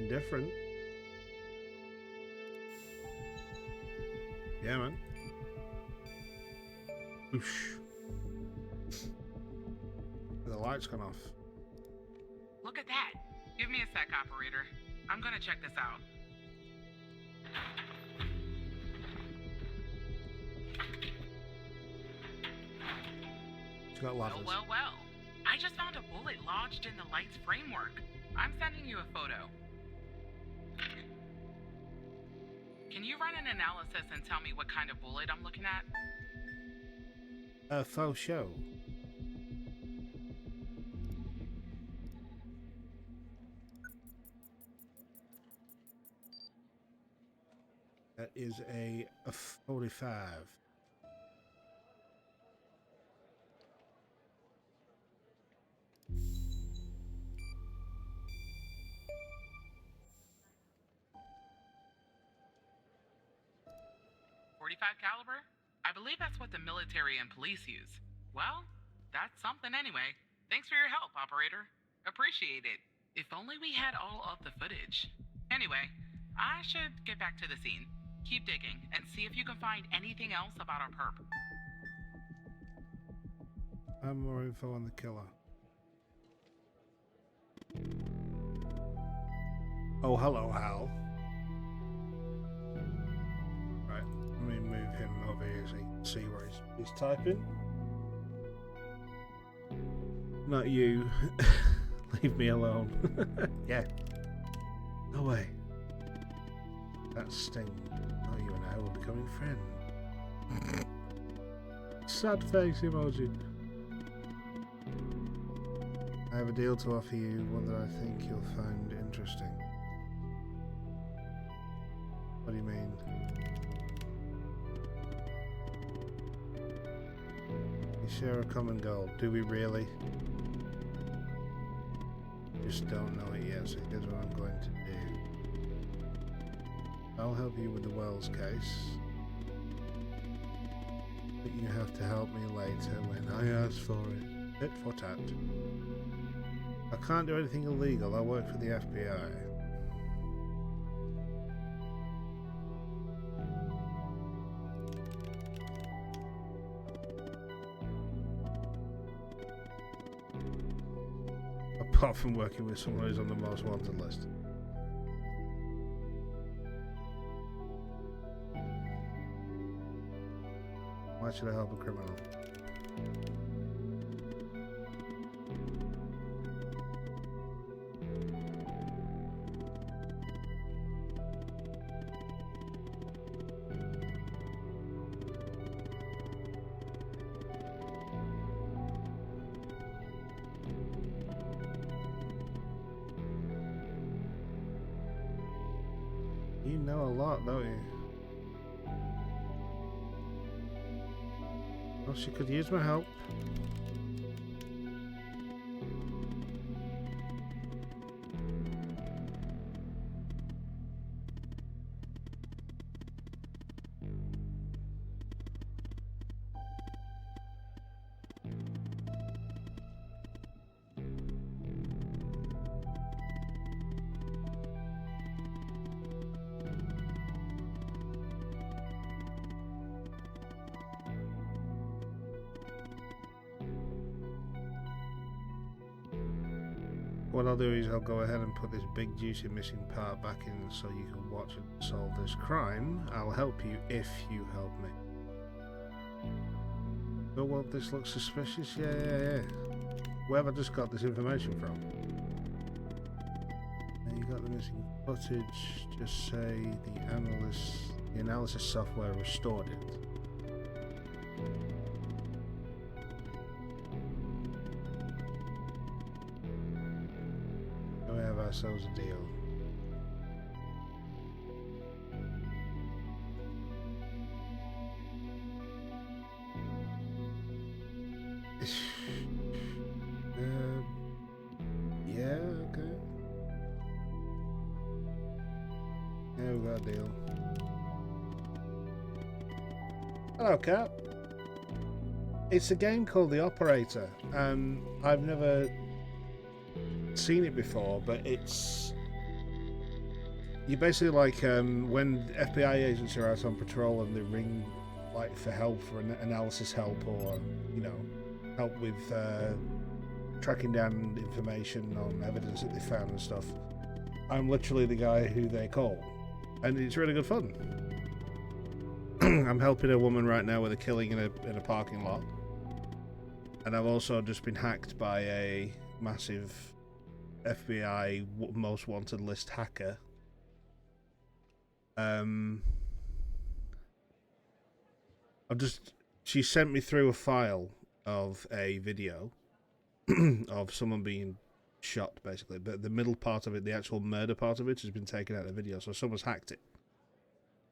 different. Yeah, man. Whoosh. The light's gone off. Look at that. Give me a sec, operator. I'm gonna check this out. It's got ladders. Well. I just found a bullet lodged in the light's framework. I'm sending you a photo. Can you run an analysis and tell me what kind of bullet I'm looking at? Faux show. That is a 45. .45 caliber? I believe that's what the military and police use. Well, that's something anyway. Thanks for your help, operator. Appreciate it. If only we had all of the footage. Anyway, I should get back to the scene. Keep digging and see if you can find anything else about our perp. And more info on the killer. Oh, hello, Hal. Right, let me move him over here so you can see where he's typing. Not you. Leave me alone. Yeah. No way. That's Sting. Oh, you and I will be becoming friends. Sad face emoji. I have a deal to offer you, one that I think you'll find interesting. What do you mean? We share a common goal. Do we really? Just don't know it yet, so here's what I'm going to do. I'll help you with the Wells case, but you have to help me later when I ask for it. Tit for tat. I can't do anything illegal, I work for the FBI. Apart from working with someone who's on the most wanted list. Why should I help a criminal? You know a lot, don't you? Well, she could use my help. what I'll do is I'll go ahead and put this big juicy missing part back in so you can watch and solve this crime. I'll help you if you help me. Oh, well, this looks suspicious. Yeah. Where have I just got this information from? And you got the missing footage. Just say the analysis software restored it. We have ourselves a deal. Yeah, okay. Yeah, we got a deal. Hello, Cap. It's a game called The Operator. I've never seen it before, but it's... You basically like when FBI agents are out on patrol and they ring like for help, for analysis help, or help with tracking down information on evidence that they found and stuff. I'm literally the guy who they call, and it's really good fun. I'm helping a woman right now with a killing in a parking lot, and I've also just been hacked by a massive FBI most wanted list hacker. She sent me through a file of a video of someone being shot, basically, but the middle part of it, the actual murder part of it, has been taken out of the video, so someone's hacked it,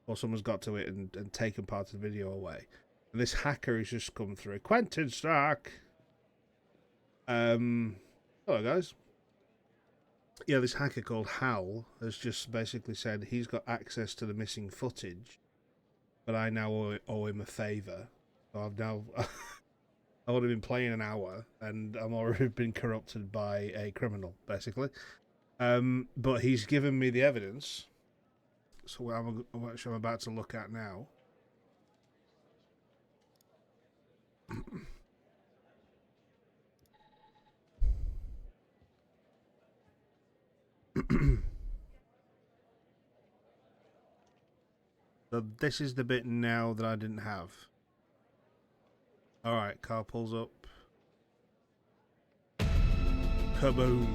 or someone's got to it and taken part of the video away. And this hacker has just come through. Quentin Stark. Hello guys. Yeah, this hacker called Hal has just basically said he's got access to the missing footage, but I now owe him a favour. So I've now I've only been playing an hour, and I'm already been corrupted by a criminal, basically. But he's given me the evidence, so which I'm about to look at now. So this is the bit now that I didn't have. Alright, car pulls up. Kaboom.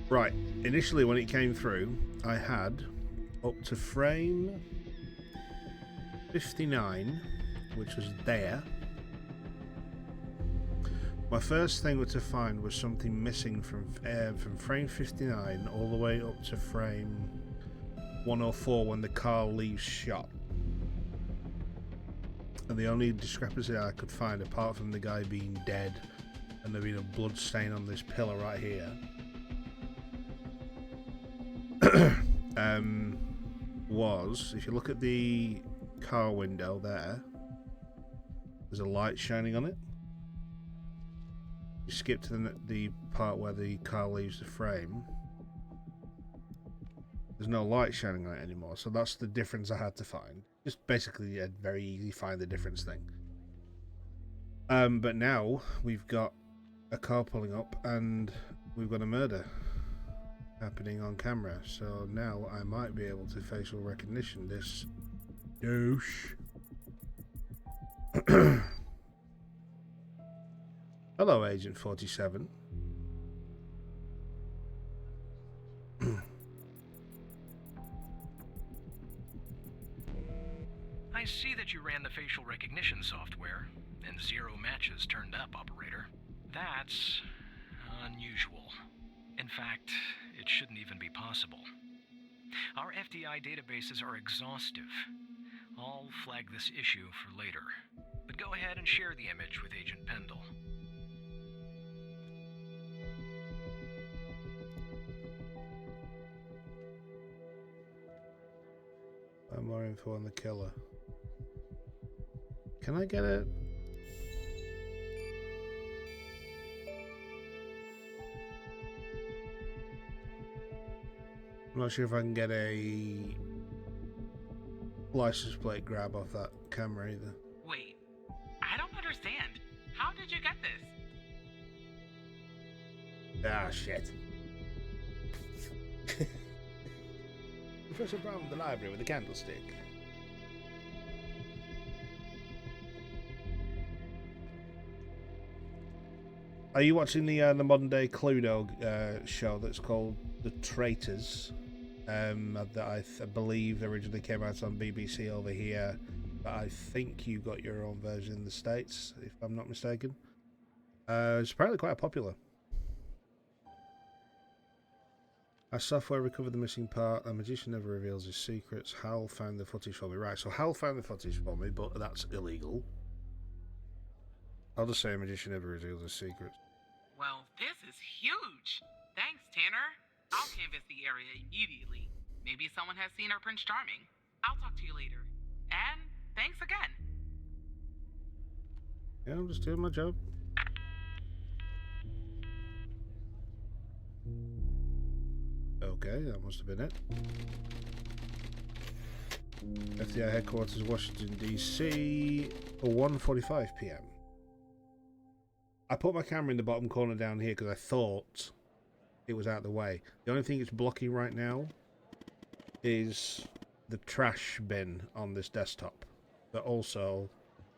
Right, initially when it came through, I had up to frame 59, which was there. My first thing to find was something missing from frame 59 all the way up to frame 104 when the car leaves shot. And the only discrepancy I could find, apart from the guy being dead and there being a blood stain on this pillar right here, was, if you look at the car window there, there's a light shining on it. You skip to the part where the car leaves the frame, there's no light shining on it anymore, so that's the difference I had to find. Just basically a very easy find the difference thing. But now we've got a car pulling up and we've got a murder happening on camera, so now I might be able to facial recognition this douche. Hello, Agent 47. I see that you ran the facial recognition software, and 0 matches turned up, Operator. That's unusual. In fact, it shouldn't even be possible. Our FDI databases are exhaustive. I'll flag this issue for later, but go ahead and share the image with Agent Pendle. More info on the killer. Can I get it? I'm not sure if I can get a license plate grab off that camera either. Wait, I don't understand. How did you get this? Ah, shit. Professor Brown of the library with a candlestick. Are you watching the modern day Cluedo show that's called The Traitors? That I believe originally came out on BBC over here, but I think you got your own version in the States, if I'm not mistaken. It's apparently quite popular. As software recovered the missing part, a magician never reveals his secrets. Hal found the footage for me. Right, so Hal found the footage for me, but that's illegal. I'll just say a magician never reveals his secrets. Well, this is huge. Thanks, Tanner. I'll canvass the area immediately. Maybe someone has seen our Prince Charming. I'll talk to you later. And thanks again. Yeah, I'm just doing my job. Okay, that must have been it. FBI headquarters, Washington, D.C. for 1:45 p.m. I put my camera in the bottom corner down here because I thought it was out of the way. The only thing it's blocking right now is the trash bin on this desktop, but also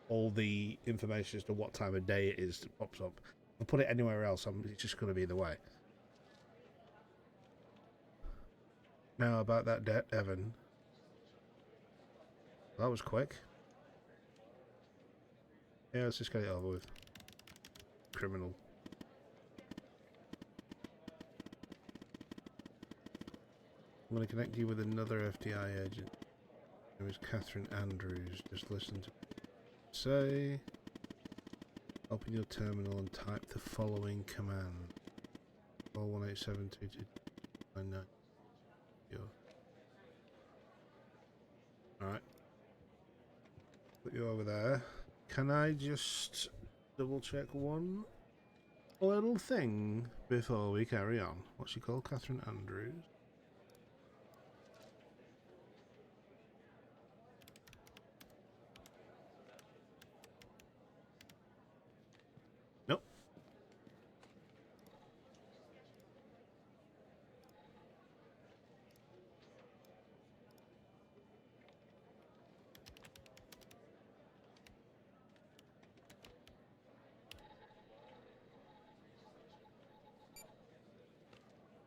all the information as to what time of day it is that pops up. If I put it anywhere else, it's just going to be in the way. Now about that Evan. That was quick. Yeah, let's just get it over with. Criminal. I'm going to connect you with another FBI agent. It was Catherine Andrews. Just listen to say. Open your terminal and type the following command. 4187229. Alright. Put you over there. Can I just double check one little thing before we carry on? What's she called? Catherine Andrews. Nope.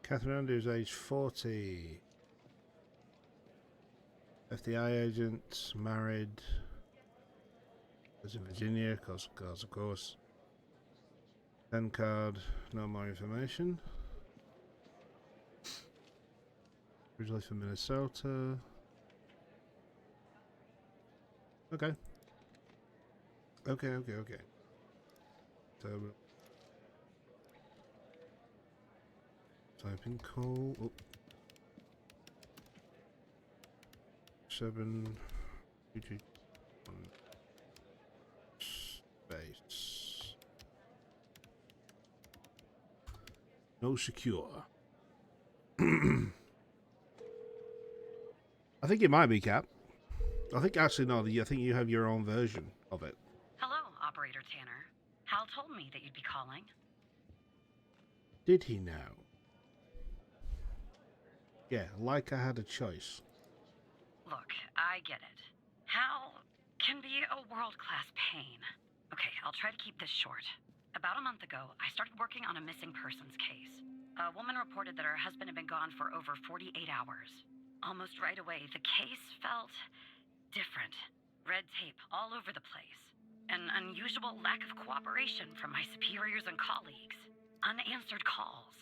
Catherine Andrews, age 40. FBI agent, married. Lives in Virginia, of course. 10 card, no more information. Originally from Minnesota. Okay. Okay. So, type in call. Oh. 7 1 space. No secure. I think it might be Cap. I think actually no. I think you have your own version of it. Hello, Operator Tanner. Hal told me that you'd be calling. Did he now? Yeah, like I had a choice. Look, I get it. Hal can be a world-class pain. Okay, I'll try to keep this short. About a month ago, I started working on a missing persons case. A woman reported that her husband had been gone for over 48 hours. Almost right away, the case felt different. Red tape all over the place. An unusual lack of cooperation from my superiors and colleagues. Unanswered calls.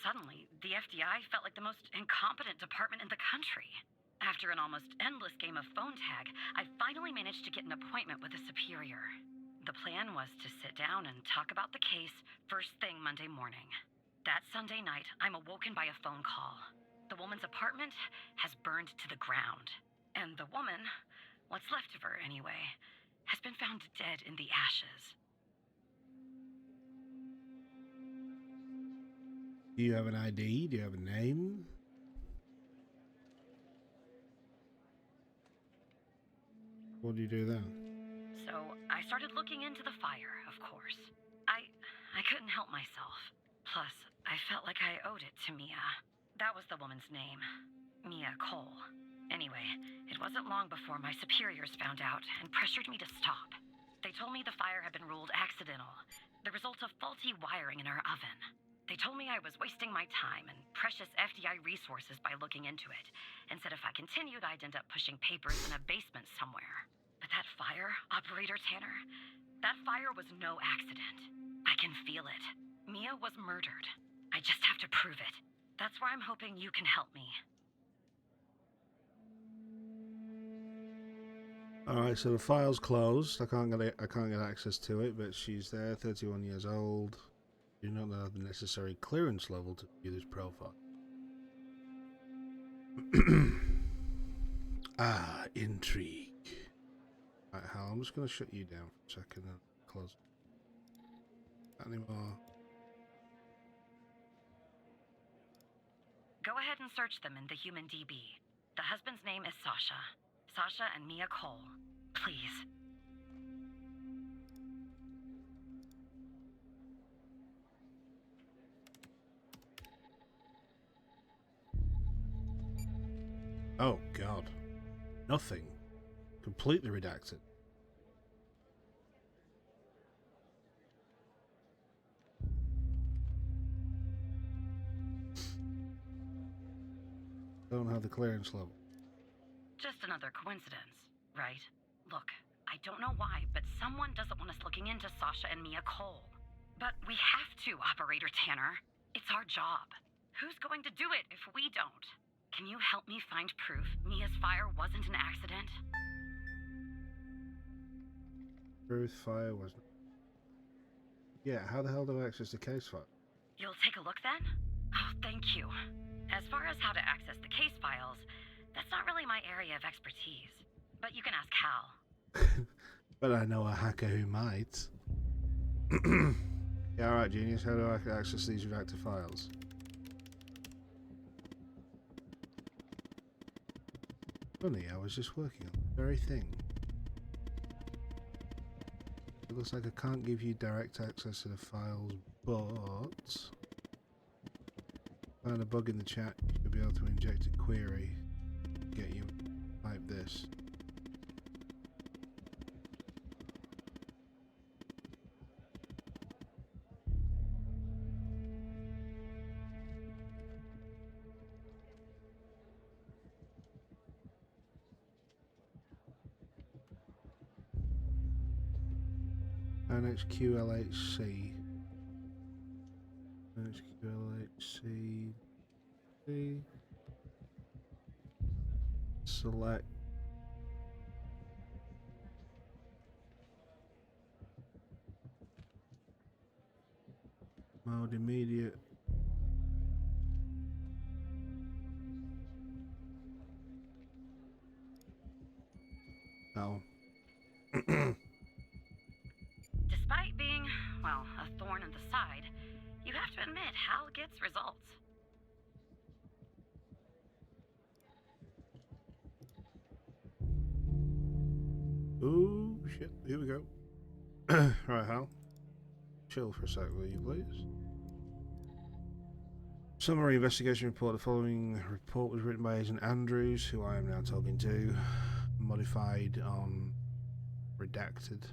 Suddenly, the FBI felt like the most incompetent department in the country. After an almost endless game of phone tag, I finally managed to get an appointment with a superior. The plan was to sit down and talk about the case first thing Monday morning. That Sunday night, I'm awoken by a phone call. The woman's apartment has burned to the ground. And the woman, what's left of her anyway, has been found found dead in the ashes. Do you have an ID? Do you have a name? What do you do then? So I started looking into the fire, of course. I couldn't help myself. Plus, I felt like I owed it to Mia. That was the woman's name. Mia Cole. Anyway, it wasn't long before my superiors found out and pressured me to stop. They told me the fire had been ruled accidental, the result of faulty wiring in our oven. They told me I was wasting my time and precious FDI resources by looking into it, and said if I continued, I'd end up pushing papers in a basement somewhere. But that fire, Operator Tanner, that fire was no accident. I can feel it. Mia was murdered. I just have to prove it. That's where I'm hoping you can help me. Alright, so the file's closed. I can't get access to it, but she's there, 31 years old. Do not have the necessary clearance level to view this profile. Ah, intrigue. Right, Hal, I'm just going to shut you down for a second and close. Not anymore. Go ahead and search them in the Human DB. The husband's name is Sasha. Sasha and Mia Cole. Please. Oh, God. Nothing. Completely redacted. Don't have the clearance level. Just another coincidence, right? Look, I don't know why, but someone doesn't want us looking into Sasha and Mia Cole. But we have to, Operator Tanner. It's our job. Who's going to do it if we don't? Can you help me find proof Mia's fire wasn't an accident? Truth fire wasn't. Yeah, how the hell do I access the case file? You'll take a look then? Oh, thank you. As far as how to access the case files, that's not really my area of expertise. But you can ask Hal. But I know a hacker who might. Yeah, alright, genius. How do I access these redacted files? Funny, I was just working on the very thing. It looks like I can't give you direct access to the files, but... Find a bug in the chat, you should be able to inject a query. Get you type this. NXQLHC. NXQLHC. Select. Mode immediate. No. Despite being, well, a thorn in the side, you have to admit Hal gets results. Oh shit, here we go. Right, Hal. Chill for a sec, will you please? Summary investigation report. The following report was written by Agent Andrews, who I am now talking to. Modified on redacted.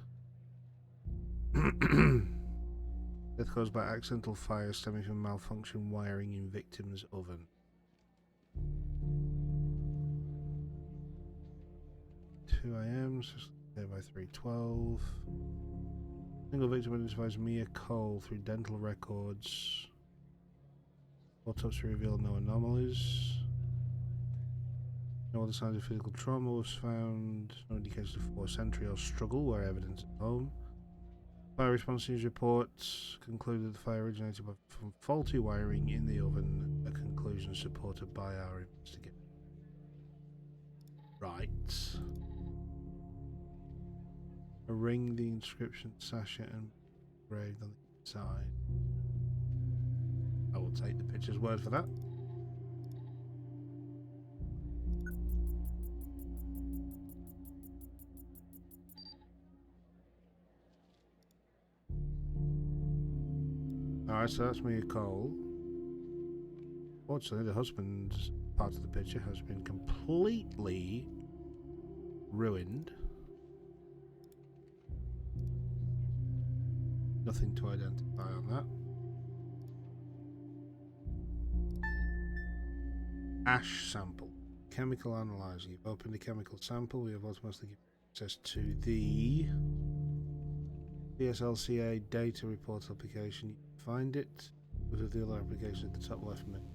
Death caused by accidental fire stemming from malfunction wiring in victim's oven. Two AM, there by 3:12. Single victim identifies Mia Cole through dental records. Autopsy revealed no anomalies. No other signs of physical trauma was found. No indication of forced entry or struggle where evidence at home. Fire response news reports concluded the fire originated from faulty wiring in the oven, a conclusion supported by our investigation. Right. A ring, the inscription Sasha and engraved on the inside. I will take the picture's word for that. Alright, so that's Mia Cole. Fortunately, the husband's part of the picture has been completely ruined. Nothing to identify on that. Ash sample. Chemical analyzer. You've opened a chemical sample. We have automatically given access to the PSLCA data report application. You can find it with the other application at the top left menu.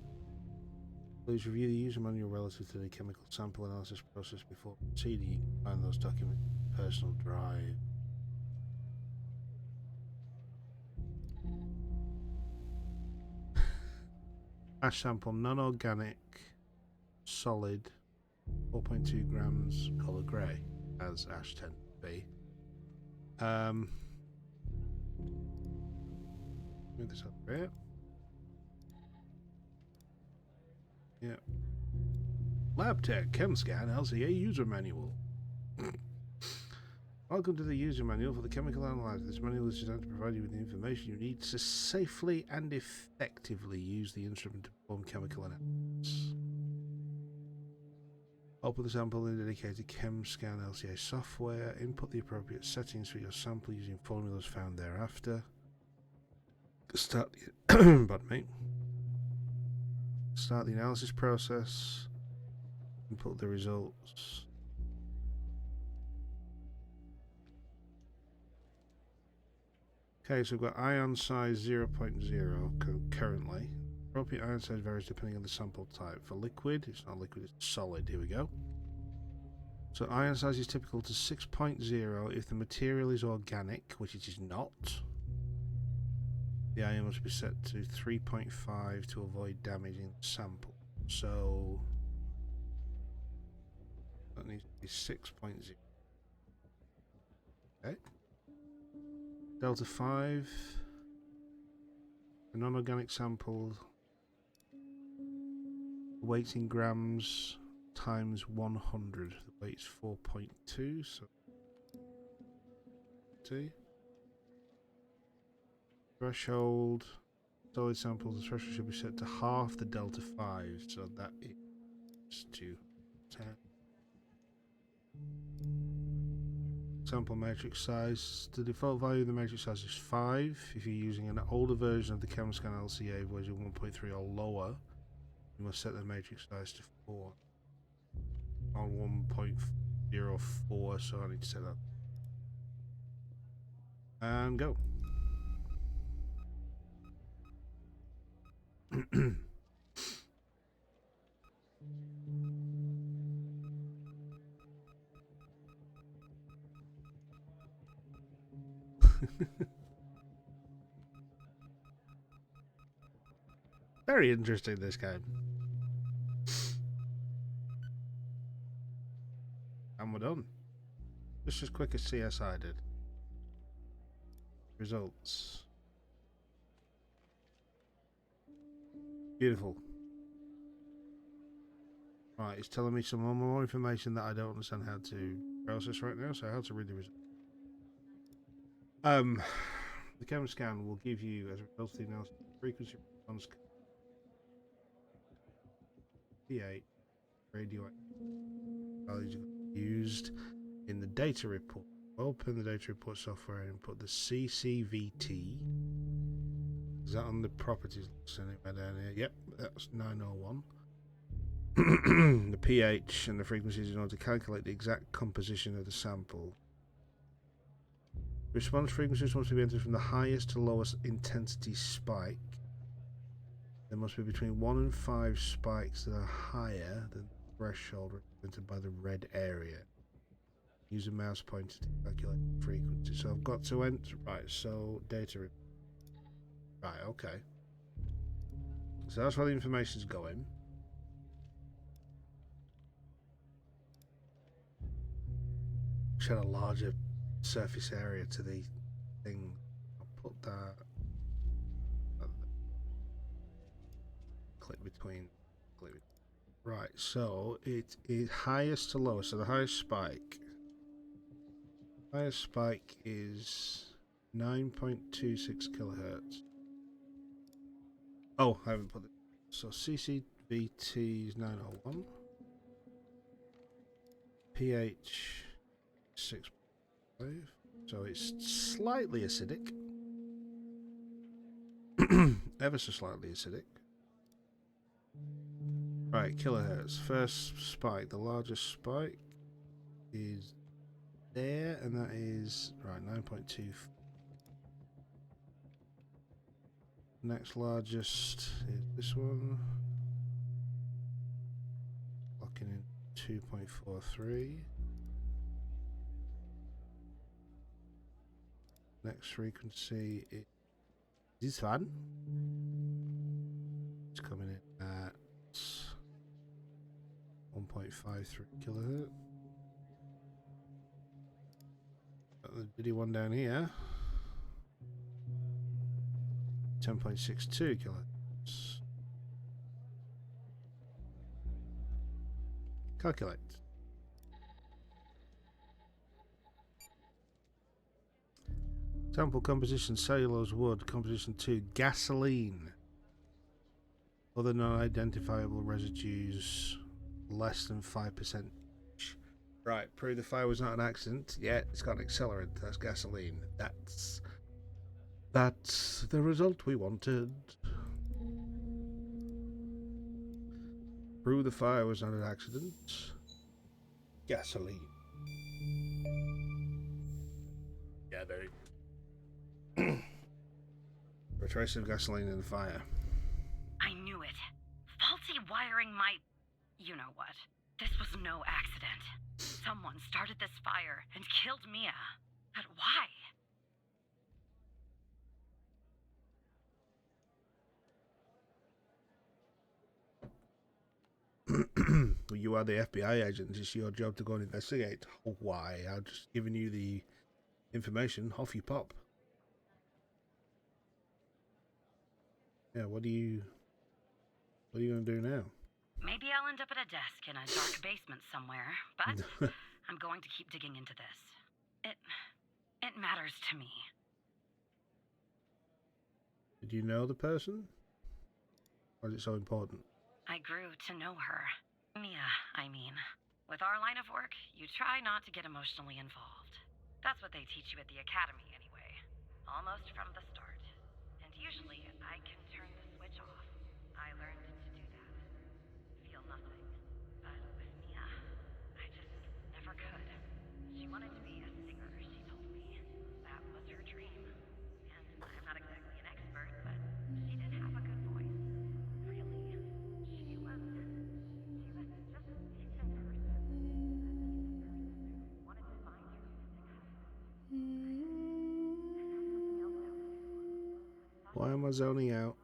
Please review the user manual relative to the chemical sample analysis process before proceeding. You can find those documents in your personal drive. Ash sample, non-organic, solid, 4.2 grams, colour grey, as ash tends to be. Move this up here. Yeah. LabTech ChemScan LCA user manual. Welcome to the user manual for the chemical analyzer. This manual is designed to provide you with the information you need to safely and effectively use the instrument to perform chemical analysis. Open the sample in the dedicated ChemScan LCA software. Input the appropriate settings for your sample using formulas found thereafter. Start the pardon me. Start the analysis process. Input the results. Okay, so we've got ion size 0.0 currently. Appropriate ion size varies depending on the sample type. For liquid, it's not liquid, it's solid. Here we go. So ion size is typical to 6.0 if the material is organic, which it is not. The ion must be set to 3.5 to avoid damaging the sample. So that needs to be 6.0. Okay. Delta 5. A non-organic sample. Weight in grams times 100. The weight's 4.2. So 2. Threshold. Solid samples. The threshold should be set to half the delta 5. So that is to 10. Sample matrix size. The default value of the matrix size is 5. If you're using an older version of the ChemScan LCA version 1.3 or lower, you must set the matrix size to 4. On 1.04, so I need to set that. And go. Very interesting, this game. And we're done. Just as quick as CSI did. Results. Beautiful. Right, it's telling me some more information that I don't understand how to process right now, so how to read the results. The ChemScan will give you, as a result of the analysis, frequency response, pH, radioactive values used in the data report. Open the data report software and input the CCVT. Is that on the properties? Send it right down here. Yep, that's 901. The pH and the frequencies in order to calculate the exact composition of the sample. Response frequencies must be entered from the highest to lowest intensity spike. There must be between 1 and 5 spikes that are higher than the threshold represented by the red area. Use a mouse pointer to calculate the frequency. So I've got to enter. Right, so data. Right, okay. So that's where the information's going. Should have a larger surface area to the thing. I'll put that. Click between. Right, so it is highest to lowest. So the highest spike. Highest spike is 9.26 kilohertz. Oh, I haven't put it. So CCVT is 901. pH 6.5. So it's slightly acidic. Ever so slightly acidic. Right, kilohertz. First spike, the largest spike is there, and that is right 9.2. Next largest is this one. Locking in 2.43. Next frequency is this one. It's coming in at 1.53 kilohertz. Got the diddy one down here. 10.62 kilohertz. Calculate. Sample composition cellulose wood. Composition 2 gasoline. Other non-identifiable residues less than 5%. Right, prove the fire was not an accident. Yeah, it's got an accelerant. That's gasoline. That's the result we wanted. Prove the fire was not an accident. Gasoline. Yeah, baby. A trace of gasoline in the fire. I knew it. Faulty wiring might... You know what. This was no accident. Someone started this fire and killed Mia. But why? You are the FBI agent. It's your job to go and investigate. Why? I'm just giving you the information. Off you pop. Yeah, what are you going to do now? Maybe I'll end up at a desk in a dark basement somewhere, but I'm going to keep digging into this. It matters to me. Did you know the person? Why is it so important? I grew to know her. Mia, I mean. With our line of work, you try not to get emotionally involved. That's what they teach you at the academy anyway. Almost from the start. And usually, I can turn the switch off. I learned to do that. Feel nothing. But with Mia, I just never could. She wanted to be a singer, she told me. That was her dream. And I'm not exactly an expert, but she did have a good voice. Really. She was just a decent person. Wanted to find her music. Why am I zoning out?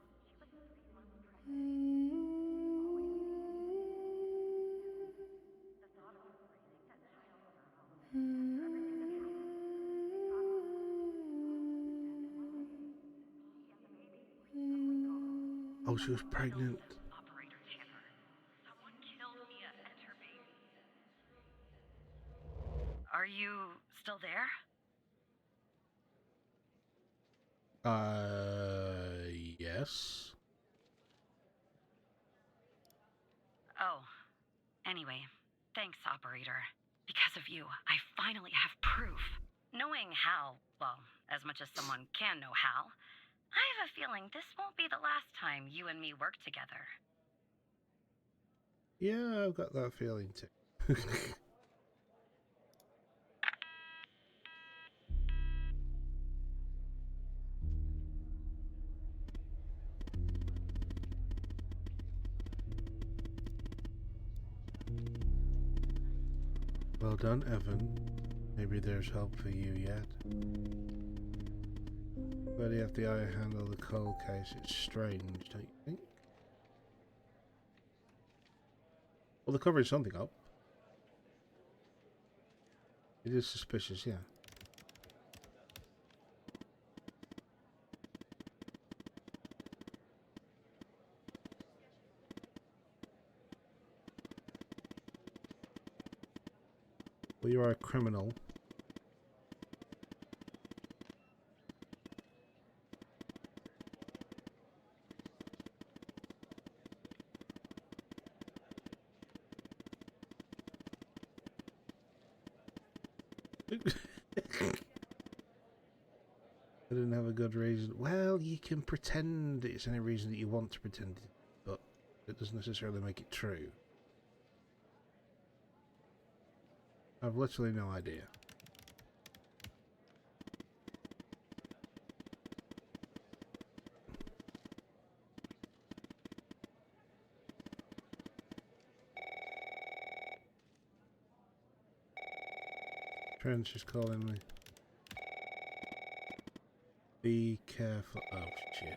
Oh, she was pregnant. Operator Tanner. Someone killed Mia and her baby. Are you still there? Yes. Oh. Anyway, thanks, operator. Because of you, I finally have proof. Knowing Hal, well, as much as someone can know Hal, I have a feeling this won't be the last time you and me work together. Yeah, I've got that feeling too. Well done, Evan. Maybe there's hope for you yet. Where the FBI handle the cold case, it's strange, don't you think? Well, they're covering something up. It is suspicious, yeah. Well, you are a criminal. I didn't have a good reason. Well, you can pretend it's any reason that you want to pretend it, but it doesn't necessarily make it true. I've literally no idea. Trench is calling me. Be careful. Oh, shit.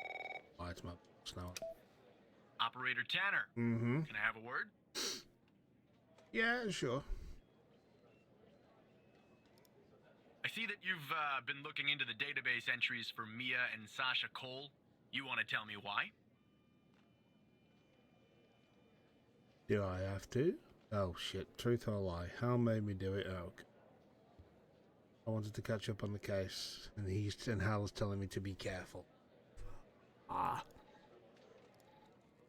Why it's my box now? Operator Tanner, Mm-hmm. can I have a word? Yeah, sure. I see that you've been looking into the database entries for Mia and Sasha Cole. You want to tell me why? Do I have to? Oh, shit. Truth or lie? Hal made me do it. Oh, okay. I wanted to catch up on the case, and Hal's telling me to be careful. Ah.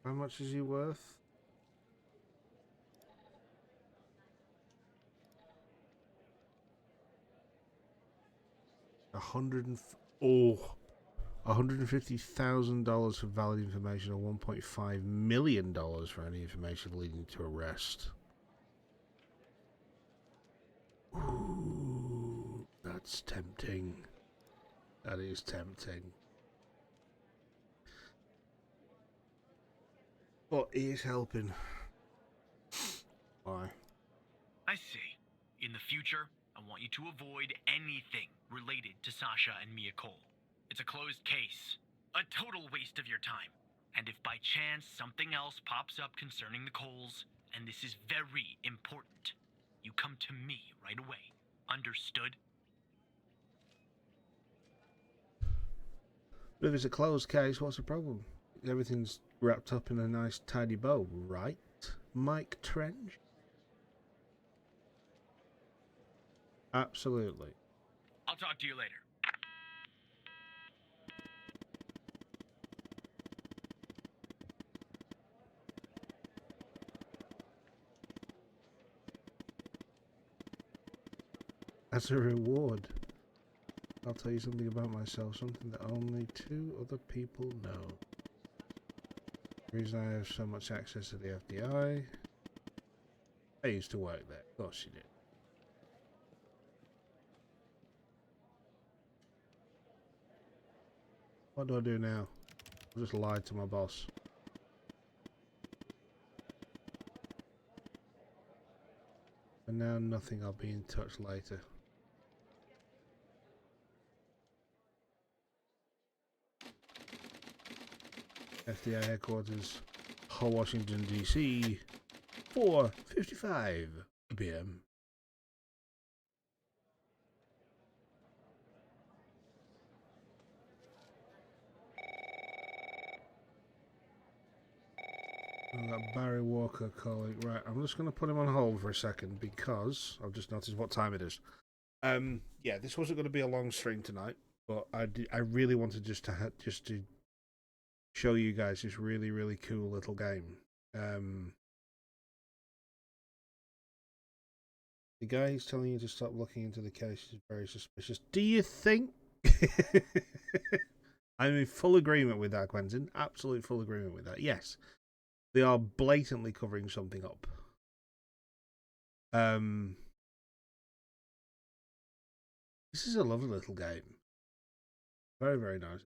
How much is he worth? $150,000 for valid information, or $1.5 million for any information leading to arrest. Ooh, that's tempting. That is tempting. But he is helping. Why? I see. In the future, I want you to avoid anything related to Sasha and Mia Cole. It's a closed case. A total waste of your time. And if by chance something else pops up concerning the Coles, and this is very important, you come to me right away. Understood? But if it's a closed case, what's the problem? Everything's wrapped up in a nice tidy bow, right, Mike Trench? Absolutely. I'll talk to you later. As a reward, I'll tell you something about myself, something that only 2 other people know. The reason I have so much access to the FBI, I used to work there. Of course you did. What do I do now? I just lied to my boss. And now nothing, I'll be in touch later. FDA headquarters, Washington DC, 4:55 p.m. I've got Barry Walker calling. Right, I'm just going to put him on hold for a second because I've just noticed what time it is. Yeah, this wasn't going to be a long stream tonight, but I really wanted just to show you guys this really, really cool little game. The guy who's telling you to stop looking into the case is very suspicious. Do you think? I'm in full agreement with that, Quentin. Absolute full agreement with that. Yes, they are blatantly covering something up. This is a lovely little game. Very, very nice.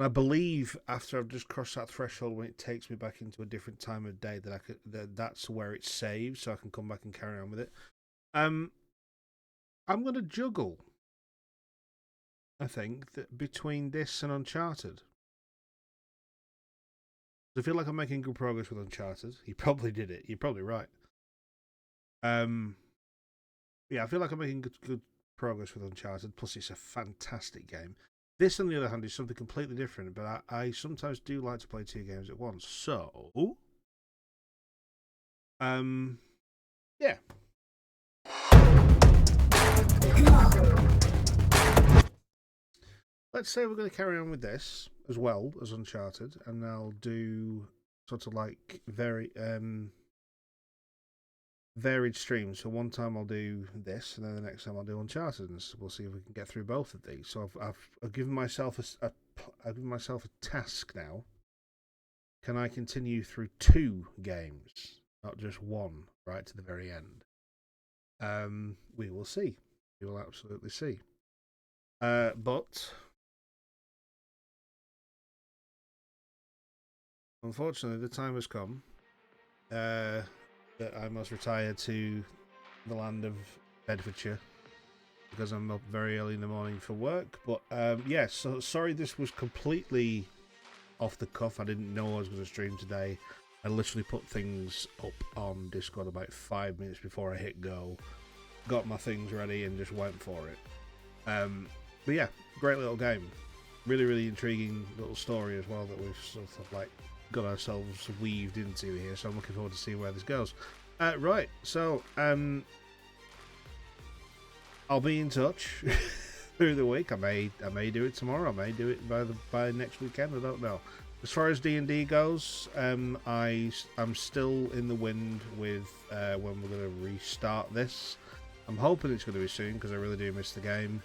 I believe after I've just crossed that threshold, when it takes me back into a different time of day, that's where it's saved, so I can come back and carry on with it. I'm going to juggle, I think, that between this and Uncharted. I feel like I'm making good progress with Uncharted. You probably did it. You're probably right. Yeah, I feel like I'm making good progress with Uncharted. Plus, it's a fantastic game. This, on the other hand, is something completely different, but I sometimes do like to play 2 games at once. So, Yeah. Let's say we're going to carry on with this as well as Uncharted, and I'll do sort of like varied streams. So one time I'll do this, and then the next time I'll do Uncharted, and we'll see if we can get through both of these. So I've given myself I've given myself a task now. Can I continue through 2 games, not just one, right to the very end? We will see. We will absolutely see. But unfortunately, the time has come that I must retire to the land of Bedfordshire because I'm up very early in the morning for work. But yes, so sorry this was completely off the cuff. I didn't know I was going to stream today. I literally put things up on Discord about 5 minutes before I hit go, got my things ready, and just went for it. But yeah, great little game. Really, really intriguing little story as well that we've sort of like got ourselves weaved into here. So I'm looking forward to seeing where this goes. Right, so I'll be in touch through the week. I may do it tomorrow. I may do it by next weekend. I don't know. As far as D&D goes, I'm still in the wind with when we're going to restart this. I'm hoping it's going to be soon because I really do miss the game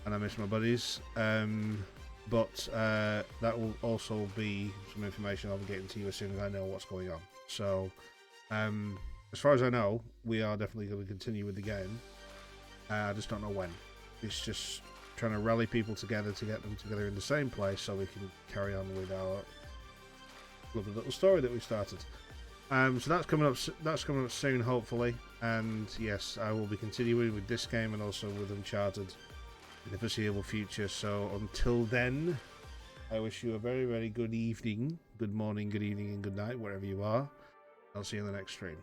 and I miss my buddies. But that will also be some information I'll be getting to you as soon as I know what's going on. So, as far as I know, we are definitely going to continue with the game. I just don't know when. It's just trying to rally people together to get them together in the same place so we can carry on with our lovely little story that we started. So that's coming up. That's coming up soon, hopefully. And yes, I will be continuing with this game and also with Uncharted in the foreseeable future. So until then, I wish you a very, very good evening, good morning, good evening, and good night, wherever you are. I'll see you in the next stream.